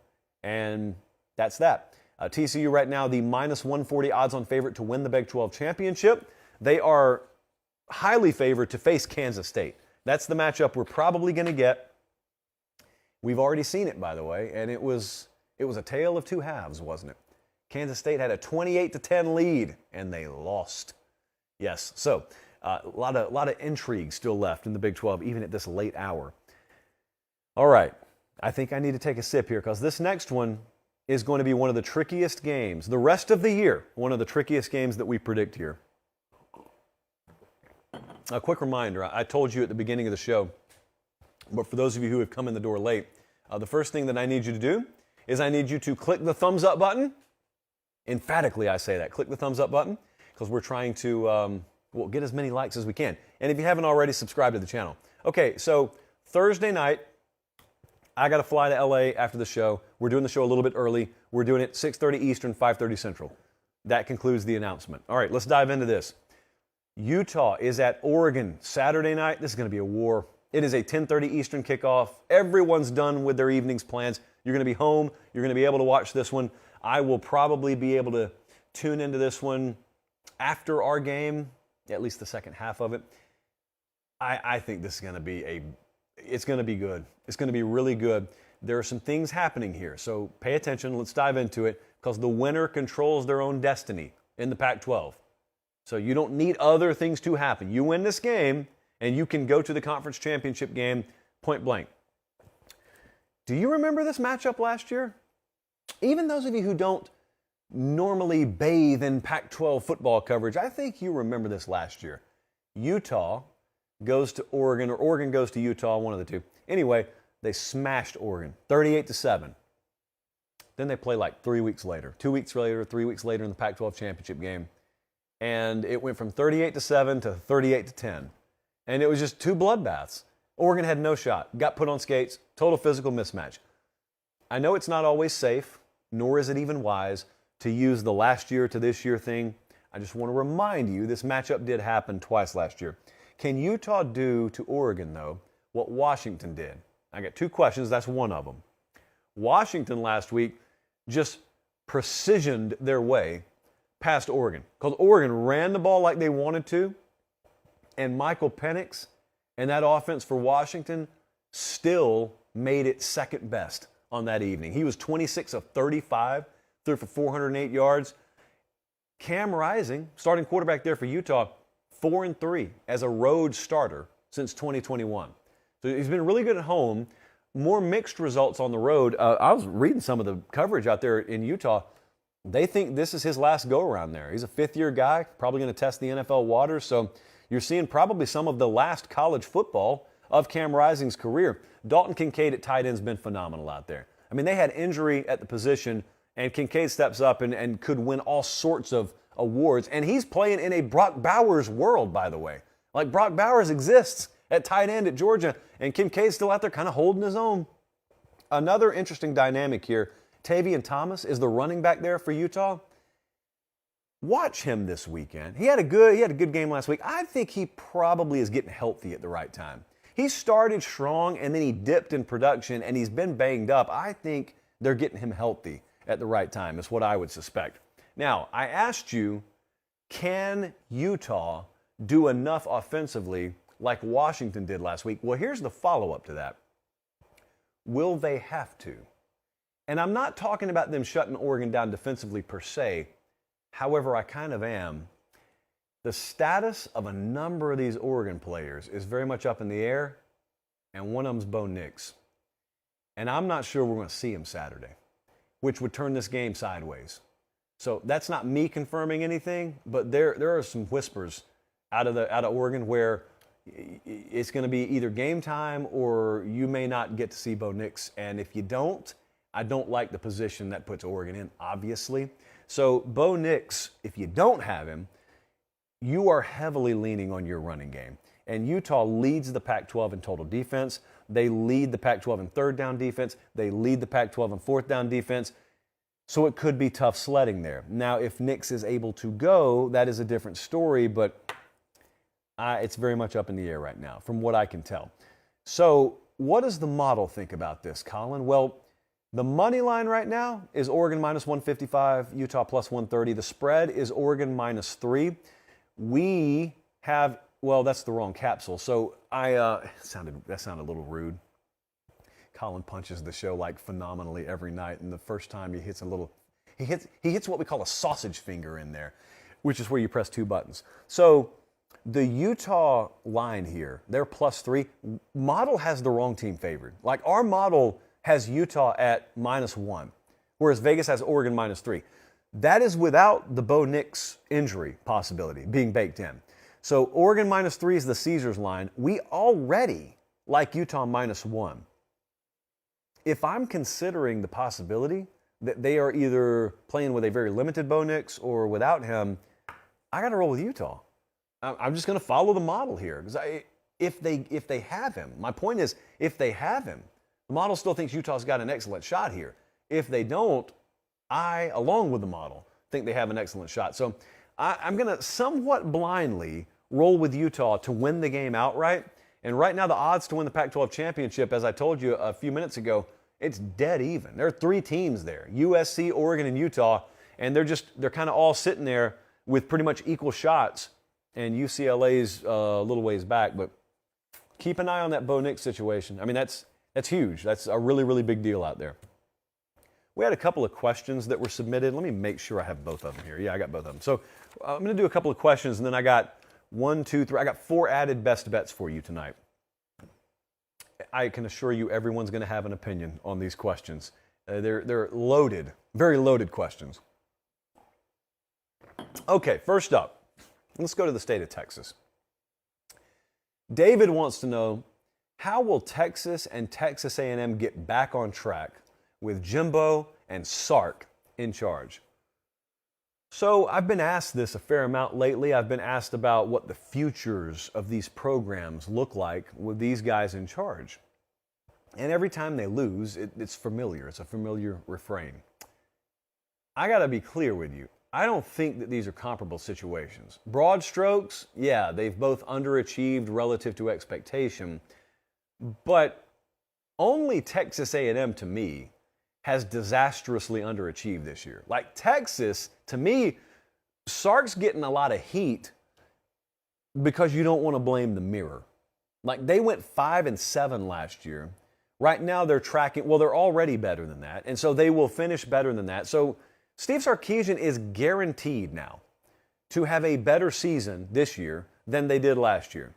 and that's that. TCU right now, the minus 140 odds-on favorite to win the Big 12 championship. They are highly favored to face Kansas State. That's the matchup we're probably going to get. We've already seen it, by the way, and it was a tale of two halves, wasn't it? Kansas State had a 28-10 lead, and they lost. Yes, so a lot of intrigue still left in the Big 12, even at this late hour. All right, I think I need to take a sip here, because this next one is going to be one of the trickiest games. The rest of the year, one of the trickiest games that we predict here. A quick reminder, I told you at the beginning of the show, but for those of you who have come in the door late, the first thing that I need you to do is I need you to click the thumbs up button. Emphatically, I say that. Click the thumbs up button, because we're trying to get as many likes as we can. And if you haven't already, subscribe to the channel. Okay, so Thursday night, I got to fly to LA after the show. We're doing the show a little bit early. We're doing it 6:30 Eastern, 5:30 Central. That concludes the announcement. All right, let's dive into this. Utah is at Oregon Saturday night. This is going to be a war. It is a 10:30 Eastern kickoff. Everyone's done with their evening's plans. You're going to be home. You're going to be able to watch this one. I will probably be able to tune into this one after our game, at least the second half of it. I think this is going to be it's going to be good. It's going to be really good. There are some things happening here, so pay attention. Let's dive into it, because the winner controls their own destiny in the Pac-12. So you don't need other things to happen. You win this game, and you can go to the conference championship game point blank. Do you remember this matchup last year? Even those of you who don't normally bathe in Pac-12 football coverage, I think you remember this last year. Utah goes to Oregon, or Oregon goes to Utah, one of the two. Anyway, they smashed Oregon, 38-7. Then they play like 3 weeks later, 2 weeks later, 3 weeks later in the Pac-12 championship game. And it went from 38-7 to 38-10. And it was just two bloodbaths. Oregon had no shot, got put on skates, total physical mismatch. I know it's not always safe, nor is it even wise to use the last year to this year thing. I just want to remind you, this matchup did happen twice last year. Can Utah do to Oregon, though, what Washington did? I got two questions. That's one of them. Washington last week just precisioned their way past Oregon, because Oregon ran the ball like they wanted to, and Michael Penix and that offense for Washington still made it second best on that evening. He was 26 of 35, threw for 408 yards. Cam Rising, starting quarterback there for Utah, 4-3 as a road starter since 2021. So he's been really good at home. More mixed results on the road. I was reading some of the coverage out there in Utah. They think this is his last go-around there. He's a fifth-year guy, probably going to test the NFL waters. So you're seeing probably some of the last college football of Cam Rising's career. Dalton Kincaid at tight end's been phenomenal out there. I mean, they had injury at the position, and Kincaid steps up and could win all sorts of awards. And he's playing in a Brock Bowers world, by the way. Like, Brock Bowers exists at tight end at Georgia, and Kincaid's still out there kind of holding his own. Another interesting dynamic here, Tavion Thomas is the running back there for Utah. Watch him this weekend. He had a good game last week. I think he probably is getting healthy at the right time. He started strong, and then he dipped in production, and he's been banged up. I think they're getting him healthy at the right time, is what I would suspect. Now, I asked you, can Utah do enough offensively like Washington did last week? Well, here's the follow-up to that. Will they have to? And I'm not talking about them shutting Oregon down defensively per se. However, I kind of am. The status of a number of these Oregon players is very much up in the air, and one of them's Bo Nix. And I'm not sure we're going to see him Saturday, which would turn this game sideways. So that's not me confirming anything, but there are some whispers out of Oregon where it's going to be either game time or you may not get to see Bo Nix. And if you don't, I don't like the position that puts Oregon in, obviously. So Bo Nix, if you don't have him, you are heavily leaning on your running game. And Utah leads the Pac-12 in total defense. They lead the Pac-12 in third down defense. They lead the Pac-12 in fourth down defense. So it could be tough sledding there. Now, if Nix is able to go, that is a different story, but it's very much up in the air right now, from what I can tell. So what does the model think about this, Colin? Well, the money line right now is Oregon minus 155, Utah plus 130. The spread is Oregon minus 3. We have, well, that's the wrong capsule. So that sounded a little rude. Colin punches the show like phenomenally every night, and the first time he hits what we call a sausage finger in there, which is where you press 2 buttons. So the Utah line here, they're plus 3. Model has the wrong team favored. Like our model has Utah at minus 1, whereas Vegas has Oregon minus 3. That is without the Bo Nix injury possibility being baked in. So Oregon minus 3 is the Caesars line. We already like Utah minus 1. If I'm considering the possibility that they are either playing with a very limited Bo Nix or without him, I got to roll with Utah. I'm just going to follow the model here. Because if they have him, my point is, if they have him, the model still thinks Utah's got an excellent shot here. If they don't, I, along with the model, think they have an excellent shot. So I'm going to somewhat blindly roll with Utah to win the game outright. And right now, the odds to win the Pac-12 championship, as I told you a few minutes ago, it's dead even. There are 3 teams there, USC, Oregon, and Utah, and they're kind of all sitting there with pretty much equal shots, and UCLA's a little ways back. But keep an eye on that Bo Nix situation. I mean, that's huge. That's a really, really big deal out there. We had a couple of questions that were submitted. Let me make sure I have both of them here. Yeah, I got both of them. So I'm going to do a couple of questions, and then I got 1, 2, 3. I got 4 added best bets for you tonight. I can assure you everyone's going to have an opinion on these questions. They're loaded, very loaded questions. Okay, first up, let's go to the state of Texas. David wants to know, how will Texas and Texas A&M get back on track with Jimbo and Sark in charge? So I've been asked this a fair amount lately. I've been asked about what the futures of these programs look like with these guys in charge. And every time they lose, it's familiar. It's a familiar refrain. I got to be clear with you. I don't think that these are comparable situations. Broad strokes, yeah, they've both underachieved relative to expectation. But only Texas A&M, to me, has disastrously underachieved this year. Like Texas, to me, Sark's getting a lot of heat because you don't want to blame the mirror. Like they went 5-7 last year. Right now they're tracking, well, they're already better than that. And so they will finish better than that. So Steve Sarkisian is guaranteed now to have a better season this year than they did last year.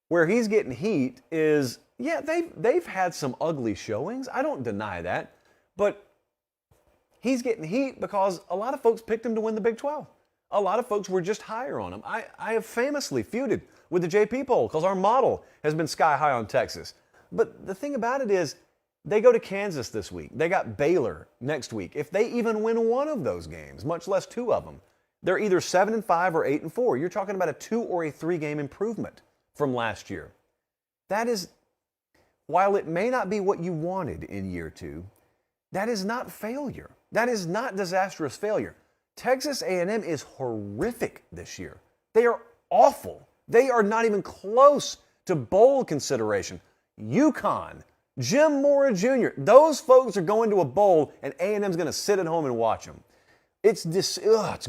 Where he's getting heat is, yeah, they've had some ugly showings. I don't deny that. But he's getting heat because a lot of folks picked him to win the Big 12. A lot of folks were just higher on him. I have famously feuded with the JP poll because our model has been sky high on Texas. But the thing about it is, they go to Kansas this week. They got Baylor next week. If they even win one of those games, much less 2 of them, they're either 7-5 or 8-4. You're talking about a 2 or a 3 game improvement from last year. That is, while it may not be what you wanted in year 2, that is not failure. That is not disastrous failure. Texas A&M is horrific this year. They are awful. They are not even close to bowl consideration. UConn, Jim Mora Jr., those folks are going to a bowl, and A&M's going to sit at home and watch them. It's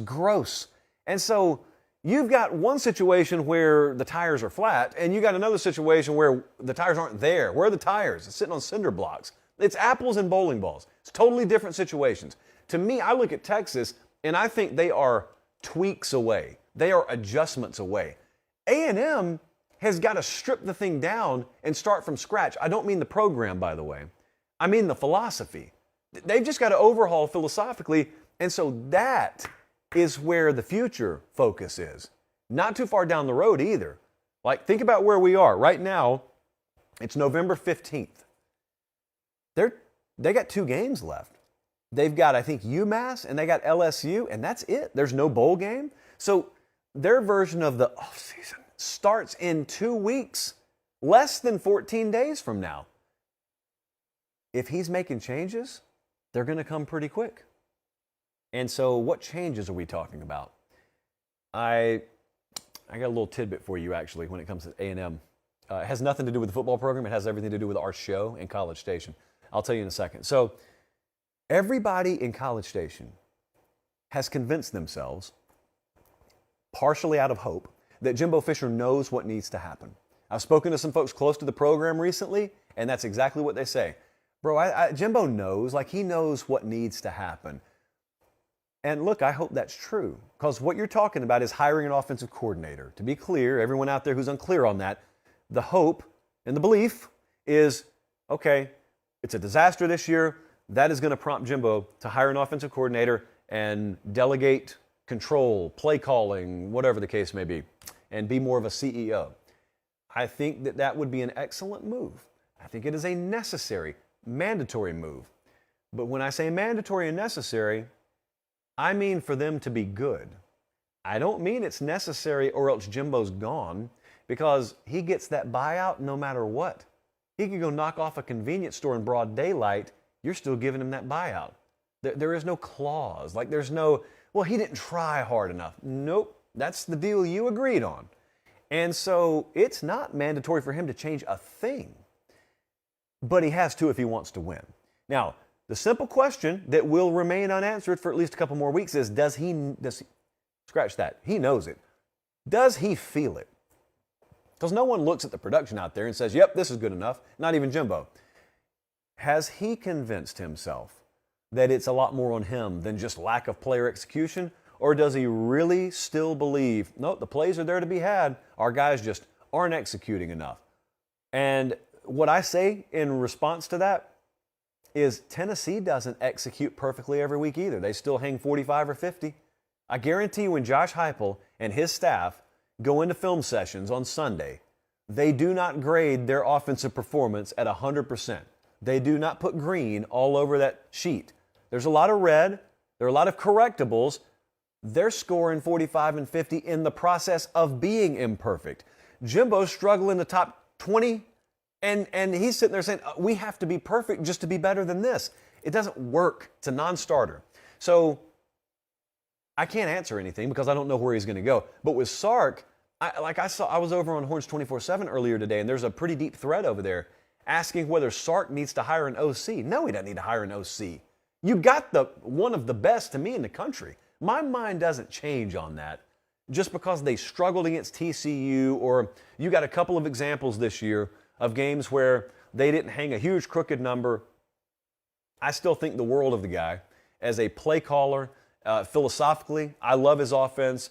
gross. And so you've got one situation where the tires are flat, and you got another situation where the tires aren't there. Where are the tires? It's sitting on cinder blocks. It's apples and bowling balls. It's totally different situations. To me, I look at Texas, and I think they are tweaks away. They are adjustments away. A&M has got to strip the thing down and start from scratch. I don't mean the program, by the way. I mean the philosophy. They've just got to overhaul philosophically And so that is where the future focus is. Not too far down the road either. Like, think about where we are. Right now, it's November 15th. They got 2 games left. They've got, I think, UMass and they got LSU, and that's it. There's no bowl game. So their version of the offseason starts in 2 weeks, less than 14 days from now. If he's making changes, they're going to come pretty quick. And so what changes are we talking about? I got a little tidbit for you, actually, when it comes to A&M. It has nothing to do with the football program. It has everything to do with our show in College Station. I'll tell you in a second. So everybody in College Station has convinced themselves, partially out of hope, that Jimbo Fisher knows what needs to happen. I've spoken to some folks close to the program recently, and that's exactly what they say. Bro, Jimbo knows, like he knows what needs to happen. And look, I hope that's true, because what you're talking about is hiring an offensive coordinator. To be clear, everyone out there who's unclear on that, the hope and the belief is, okay, it's a disaster this year. That is going to prompt Jimbo to hire an offensive coordinator and delegate control, play calling, whatever the case may be, and be more of a CEO. I think that would be an excellent move. I think it is a necessary, mandatory move. But when I say mandatory and necessary, I mean for them to be good. I don't mean it's necessary or else Jimbo's gone, because he gets that buyout no matter what. He could go knock off a convenience store in broad daylight. You're still giving him that buyout. There is no clause. Like there's no, well, he didn't try hard enough. Nope. That's the deal you agreed on. And so it's not mandatory for him to change a thing. But he has to if he wants to win. Now, the simple question that will remain unanswered for at least a couple more weeks is, does he scratch that? He knows it. Does he feel it? Because no one looks at the production out there and says, yep, this is good enough. Not even Jimbo. Has he convinced himself that it's a lot more on him than just lack of player execution? Or does he really still believe, no, the plays are there to be had. Our guys just aren't executing enough. And what I say in response to that is Tennessee doesn't execute perfectly every week either. They still hang 45 or 50. I guarantee you when Josh Heupel and his staff go into film sessions on Sunday, they do not grade their offensive performance at 100%. They do not put green all over that sheet. There's a lot of red. There are a lot of correctables. They're scoring 45 and 50 in the process of being imperfect. Jimbo's struggling in the top 20, and he's sitting there saying, we have to be perfect just to be better than this. It doesn't work. It's a non-starter. So I can't answer anything because I don't know where he's going to go. But with Sark, I was over on Horns 24/7 earlier today, and there's a pretty deep thread over there asking whether Sark needs to hire an OC. No, he doesn't need to hire an OC. You got one of the best to me in the country. My mind doesn't change on that just because they struggled against TCU, or you got a couple of examples this year of games where they didn't hang a huge crooked number. I still think the world of the guy as a play caller. Philosophically, I love his offense.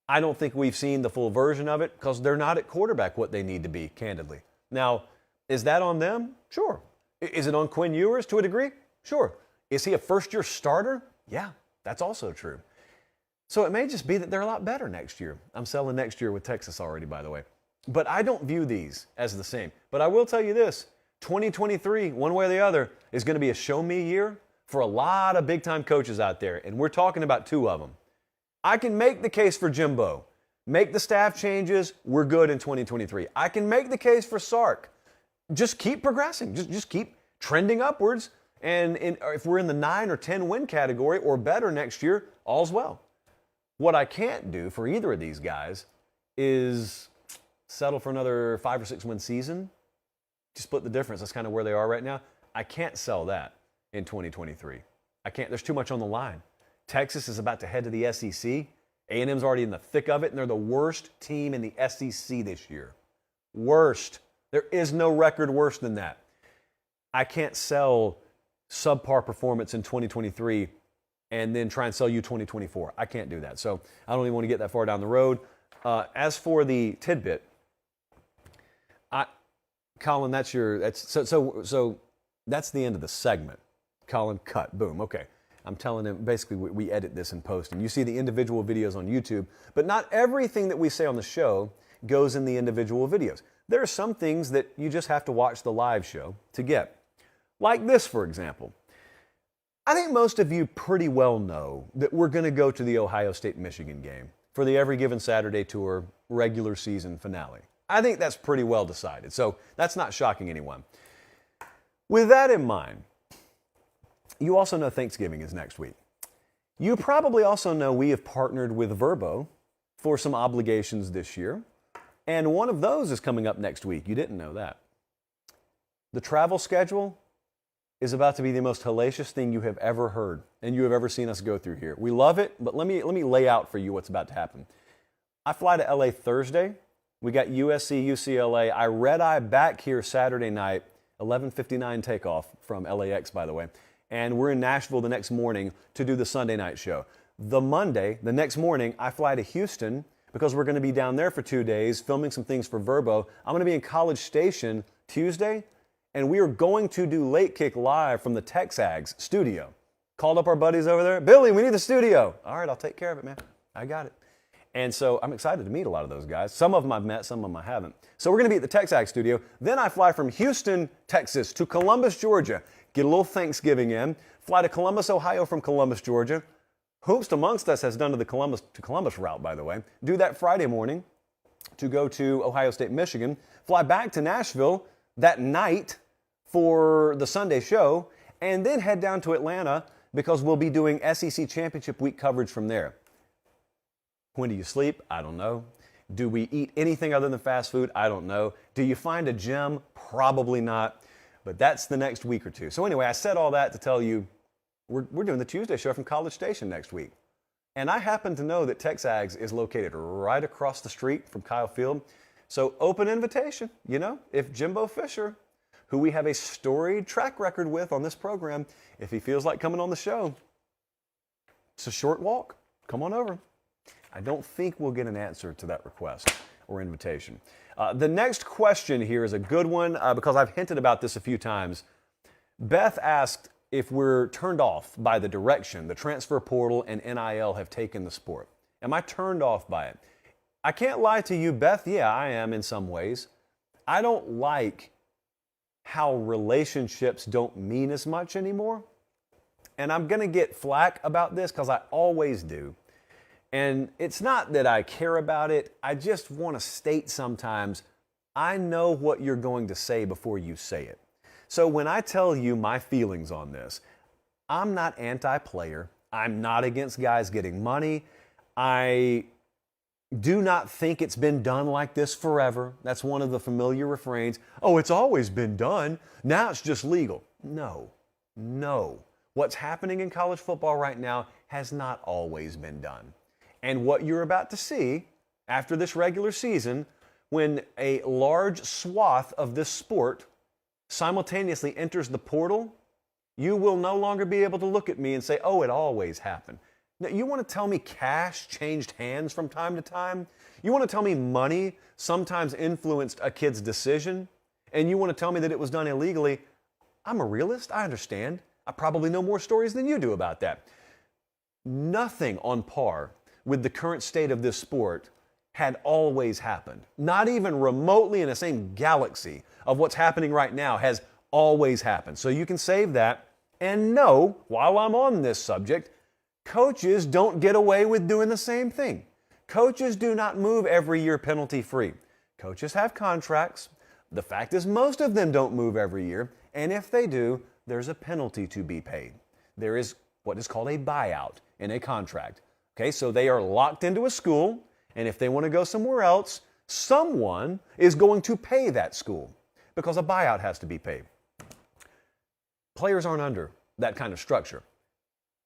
I don't think we've seen the full version of it because they're not at quarterback what they need to be, candidly. Now, is that on them? Sure. Is it on Quinn Ewers to a degree? Sure. Is he a first-year starter? Yeah, that's also true. So it may just be that they're a lot better next year. I'm selling next year with Texas already, by the way. But I don't view these as the same. But I will tell you this, 2023, one way or the other, is going to be a show-me year for a lot of big-time coaches out there, and we're talking about 2 of them. I can make the case for Jimbo. Make the staff changes, we're good in 2023. I can make the case for Sark. Just keep progressing. Just keep trending upwards. And if we're in the 9 or 10 win category or better next year, all's well. What I can't do for either of these guys is settle for another 5 or 6 win season. Just split the difference. That's kind of where they are right now. I can't sell that in 2023. I can't. There's too much on the line. Texas is about to head to the SEC. A&M's already in the thick of it, and they're the worst team in the SEC this year. Worst. There is no record worse than that. I can't sell subpar performance in 2023 and then try and sell you 2024. I can't do that. So I don't even want to get that far down the road. As for the tidbit, Colin, so that's the end of the segment. Colin, cut. Boom. Okay. I'm telling him, basically, we edit this and post, and you see the individual videos on YouTube, but not everything that we say on the show goes in the individual videos. There are some things that you just have to watch the live show to get. Like this, for example. I think most of you pretty well know that we're going to go to the Ohio State-Michigan game for the Every Given Saturday Tour regular season finale. I think that's pretty well decided, so that's not shocking anyone. With that in mind, you also know Thanksgiving is next week. You probably also know we have partnered with Vrbo for some obligations this year, and one of those is coming up next week. You didn't know that. The travel schedule is about to be the most hellacious thing you have ever heard and you have ever seen us go through here. We love it, but let me lay out for you what's about to happen. I fly to LA Thursday. We got USC, UCLA. I red-eye back here Saturday night, 11:59 takeoff from LAX, by the way. And we're in Nashville the next morning to do the Sunday night show. The Monday, the next morning, I fly to Houston because we're going to be down there for 2 days filming some things for Vrbo. I'm going to be in College Station Tuesday, and we are going to do Late Kick live from the Texags studio. Called up our buddies over there. Billy, we need the studio. All right, I'll take care of it, man. I got it. And so I'm excited to meet a lot of those guys. Some of them I've met, some of them I haven't. So we're going to be at the Texags studio. Then I fly from Houston, Texas to Columbus, Georgia. Get a little Thanksgiving in. Fly to Columbus, Ohio from Columbus, Georgia. Hoops Amongst Us has done the Columbus route, by the way. Do that Friday morning to go to Ohio State, Michigan. Fly back to Nashville that night for the Sunday show, and then head down to Atlanta because we'll be doing SEC Championship Week coverage from there. When do you sleep? I don't know. Do we eat anything other than fast food? I don't know. Do you find a gym? Probably not. But that's the next week or two. So anyway, I said all that to tell you we're doing the Tuesday show from College Station next week. And I happen to know that Texags is located right across the street from Kyle Field. So open invitation, you know, if Jimbo Fisher, who we have a storied track record with on this program, if he feels like coming on the show, it's a short walk. Come on over. I don't think we'll get an answer to that request or invitation. The next question here is a good one because I've hinted about this a few times. Beth asked if we're turned off by the direction the transfer portal and NIL have taken the sport. Am I turned off by it? I can't lie to you, Beth. Yeah, I am in some ways. I don't like how relationships don't mean as much anymore. And I'm going to get flack about this because I always do. And it's not that I care about it. I just want to state sometimes, I know what you're going to say before you say it. So when I tell you my feelings on this, I'm not anti-player. I'm not against guys getting money. I do not think it's been done like this forever. That's one of the familiar refrains. Oh, it's always been done. Now it's just legal. No. What's happening in college football right now has not always been done. And what you're about to see after this regular season, when a large swath of this sport simultaneously enters the portal, you will no longer be able to look at me and say, oh, it always happened. Now, you want to tell me cash changed hands from time to time? You want to tell me money sometimes influenced a kid's decision? And you want to tell me that it was done illegally? I'm a realist. I understand. I probably know more stories than you do about that. Nothing on par with the current state of this sport had always happened. Not even remotely in the same galaxy of what's happening right now has always happened. So you can save that. And no, while I'm on this subject, coaches don't get away with doing the same thing. Coaches do not move every year penalty-free. Coaches have contracts. The fact is most of them don't move every year. And if they do, there's a penalty to be paid. There is what is called a buyout in a contract. Okay, so they are locked into a school, and if they want to go somewhere else, someone is going to pay that school because a buyout has to be paid. Players aren't under that kind of structure.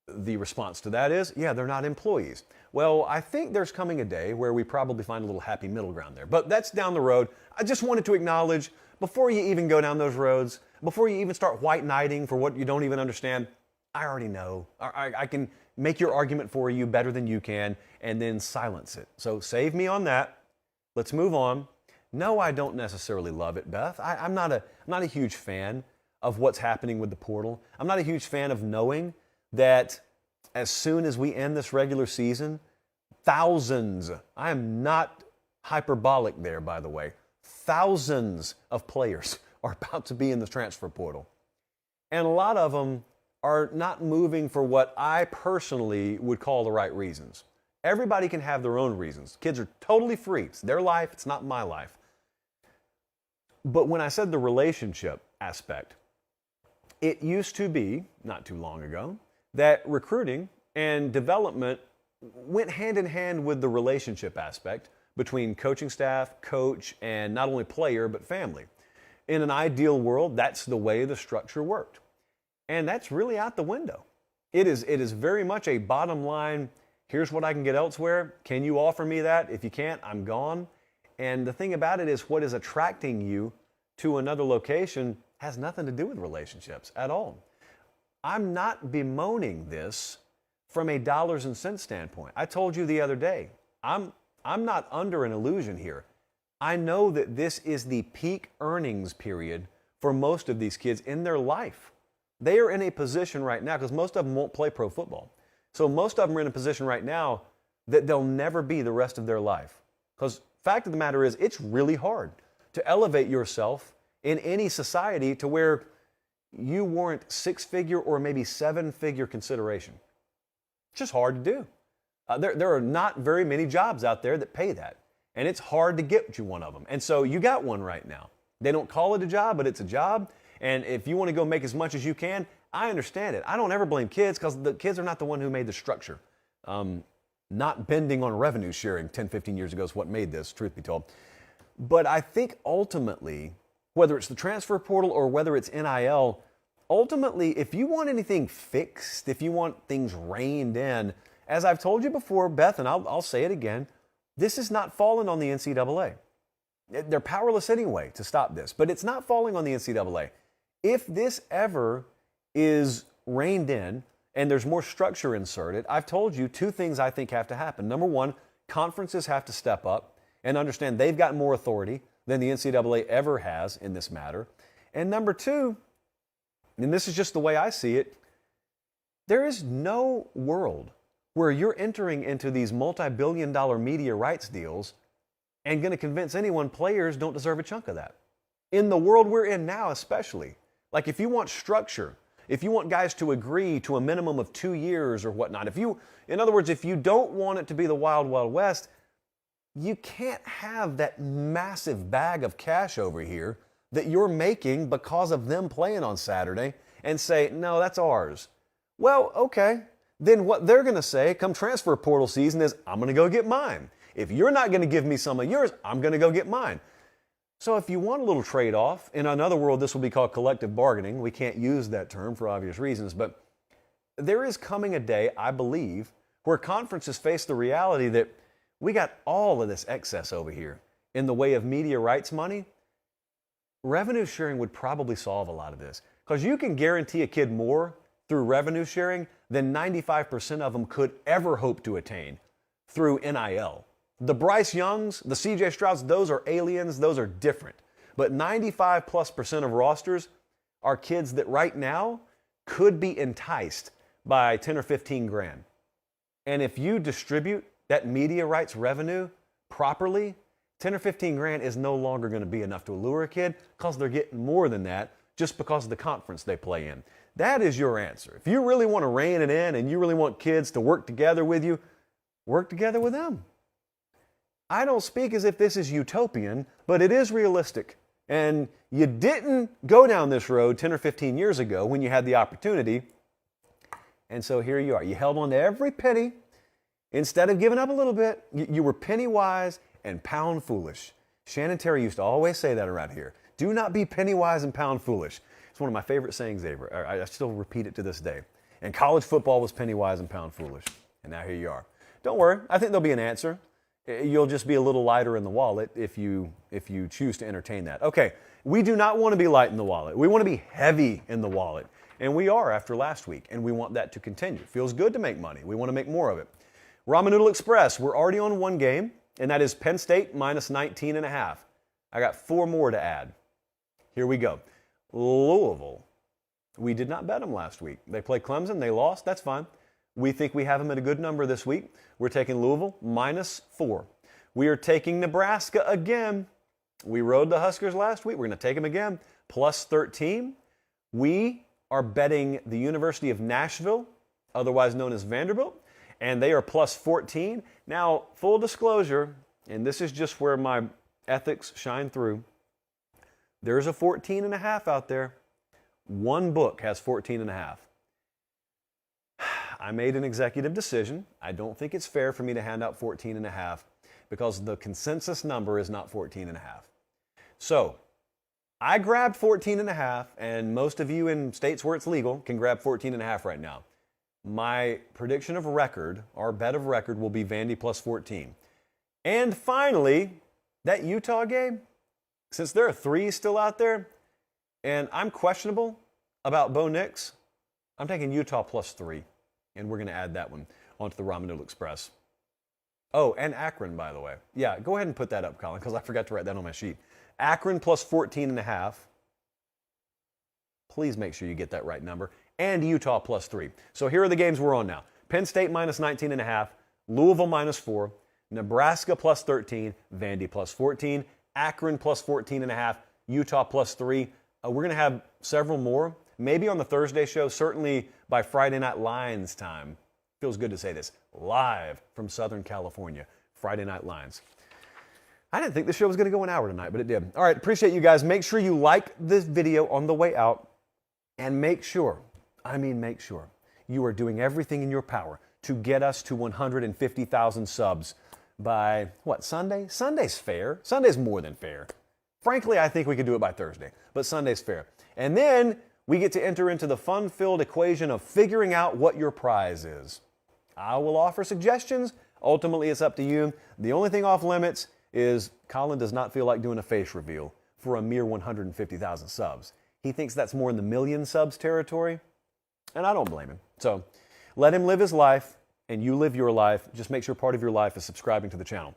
The response to that is, yeah, they're not employees. Well, I think there's coming a day where we probably find a little happy middle ground there, but that's down the road. I just wanted to acknowledge, before you even go down those roads, before you even start white knighting for what you don't even understand, I already know. I can make your argument for you better than you can, and then silence it. So save me on that. Let's move on. No, I don't necessarily love it, Beth. I'm not a huge fan of what's happening with the portal. I'm not a huge fan of knowing that as soon as we end this regular season, thousands, I am not hyperbolic there, by the way, thousands of players are about to be in the transfer portal. And a lot of them are not moving for what I personally would call the right reasons. Everybody can have their own reasons. Kids are totally free. It's their life. It's not my life. But when I said the relationship aspect, it used to be, not too long ago, that recruiting and development went hand in hand with the relationship aspect between coaching staff, coach, and not only player, but family. In an ideal world, that's the way the structure worked. And that's really out the window. It is very much a bottom line, here's what I can get elsewhere. Can you offer me that? If you can't, I'm gone. And the thing about it is what is attracting you to another location has nothing to do with relationships at all. I'm not bemoaning this from a dollars and cents standpoint. I told you the other day, I'm not under an illusion here. I know that this is the peak earnings period for most of these kids in their life. They are in a position right now, because most of them won't play pro football. So most of them are in a position right now that they'll never be the rest of their life. Because fact of the matter is, it's really hard to elevate yourself in any society to where you warrant six-figure or maybe seven-figure consideration. It's just hard to do. There are not very many jobs out there that pay that. And it's hard to get you one of them. And so you got one right now. They don't call it a job, but it's a job. And if you want to go make as much as you can, I understand it. I don't ever blame kids, because the kids are not the one who made the structure. Not bending on revenue sharing 10, 15 years ago is what made this, truth be told. But I think ultimately, whether it's the transfer portal or whether it's NIL, ultimately, if you want anything fixed, if you want things reined in, as I've told you before, Beth, and I'll say it again, this is not falling on the NCAA. They're powerless anyway to stop this, but it's not falling on the NCAA. If this ever is reined in and there's more structure inserted, I've told you two things I think have to happen. Number one, conferences have to step up and understand they've got more authority than the NCAA ever has in this matter. And number two, and this is just the way I see it, there is no world where you're entering into these multi-billion-dollar media rights deals and going to convince anyone players don't deserve a chunk of that. In the world we're in now especially, like if you want structure, if you want guys to agree to a minimum of 2 years or whatnot, in other words, if you don't want it to be the Wild Wild West, you can't have that massive bag of cash over here that you're making because of them playing on Saturday and say, no, that's ours. Well, okay. Then what they're going to say come transfer portal season is, I'm going to go get mine. If you're not going to give me some of yours, I'm going to go get mine. So if you want a little trade-off, in another world this will be called collective bargaining. We can't use that term for obvious reasons, but there is coming a day, I believe, where conferences face the reality that we got all of this excess over here in the way of media rights money. Revenue sharing would probably solve a lot of this, because you can guarantee a kid more through revenue sharing than 95% of them could ever hope to attain through NIL. The Bryce Youngs, the CJ Strouds, those are aliens, those are different. But 95+% of rosters are kids that right now could be enticed by 10 or 15 grand. And if you distribute that media rights revenue properly, 10 or 15 grand is no longer going to be enough to allure a kid, because they're getting more than that just because of the conference they play in. That is your answer. If you really want to rein it in and you really want kids to work together with you, work together with them. I don't speak as if this is utopian, but it is realistic. And you didn't go down this road 10 or 15 years ago when you had the opportunity. And so here you are. You held on to every penny. Instead of giving up a little bit, you were penny wise and pound foolish. Shannon Terry used to always say that around here. Do not be penny wise and pound foolish. It's one of my favorite sayings ever. I still repeat it to this day. And college football was penny wise and pound foolish. And now here you are. Don't worry. I think there'll be an answer. You'll just be a little lighter in the wallet if you choose to entertain that. Okay, we do not want to be light in the wallet. We want to be heavy in the wallet. And we are after last week, and we want that to continue. Feels good to make money. We want to make more of it. Ramen Noodle Express, we're already on one game, and that is Penn State minus 19.5. I got 4 more to add. Here we go. Louisville We did not bet them last week. They played Clemson. They lost. That's fine. We think we have them at a good number this week. We're taking Louisville -4. We are taking Nebraska again. We rode the Huskers last week. We're going to take them again, +13. We are betting the University of Nashville, otherwise known as Vanderbilt, and they are +14. Now, full disclosure, and this is just where my ethics shine through, there's a 14.5 out there. One book has 14.5. I made an executive decision. I don't think it's fair for me to hand out 14.5 because the consensus number is not 14.5. So I grabbed 14.5, and most of you in states where it's legal can grab 14.5 right now. My prediction of record, our bet of record, will be Vandy +14. And finally, that Utah game, since there are 3 still out there, and I'm questionable about Bo Nix, I'm taking Utah +3, and we're going to add that one onto the Ramen Noodle Express. Oh, and Akron, by the way. Yeah, go ahead and put that up, Colin, because I forgot to write that on my sheet. Akron +14.5. Please make sure you get that right number. And Utah +3. So here are the games we're on now. Penn State -19.5, Louisville -4, Nebraska +13, Vandy +14, Akron +14.5, Utah +3. We're going to have several more, maybe on the Thursday show, certainly by Friday Night Lines time. Feels good to say this. Live from Southern California, Friday Night Lines. I didn't think the show was going to go an hour tonight, but it did. All right, appreciate you guys. Make sure you like this video on the way out, and make sure you are doing everything in your power to get us to 150,000 subs by, Sunday? Sunday's fair. Sunday's more than fair. Frankly, I think we could do it by Thursday, but Sunday's fair. And then we get to enter into the fun-filled equation of figuring out what your prize is. I will offer suggestions. Ultimately, it's up to you. The only thing off limits is Colin does not feel like doing a face reveal for a mere 150,000 subs. He thinks that's more in the million subs territory, and I don't blame him. So let him live his life, and you live your life. Just make sure part of your life is subscribing to the channel.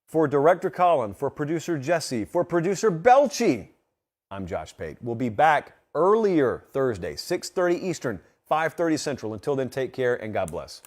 For Director Colin, for Producer Jesse, for Producer Belchie, I'm Josh Pate. We'll be back earlier Thursday, 6:30 Eastern, 5:30 Central. Until then, take care and God bless.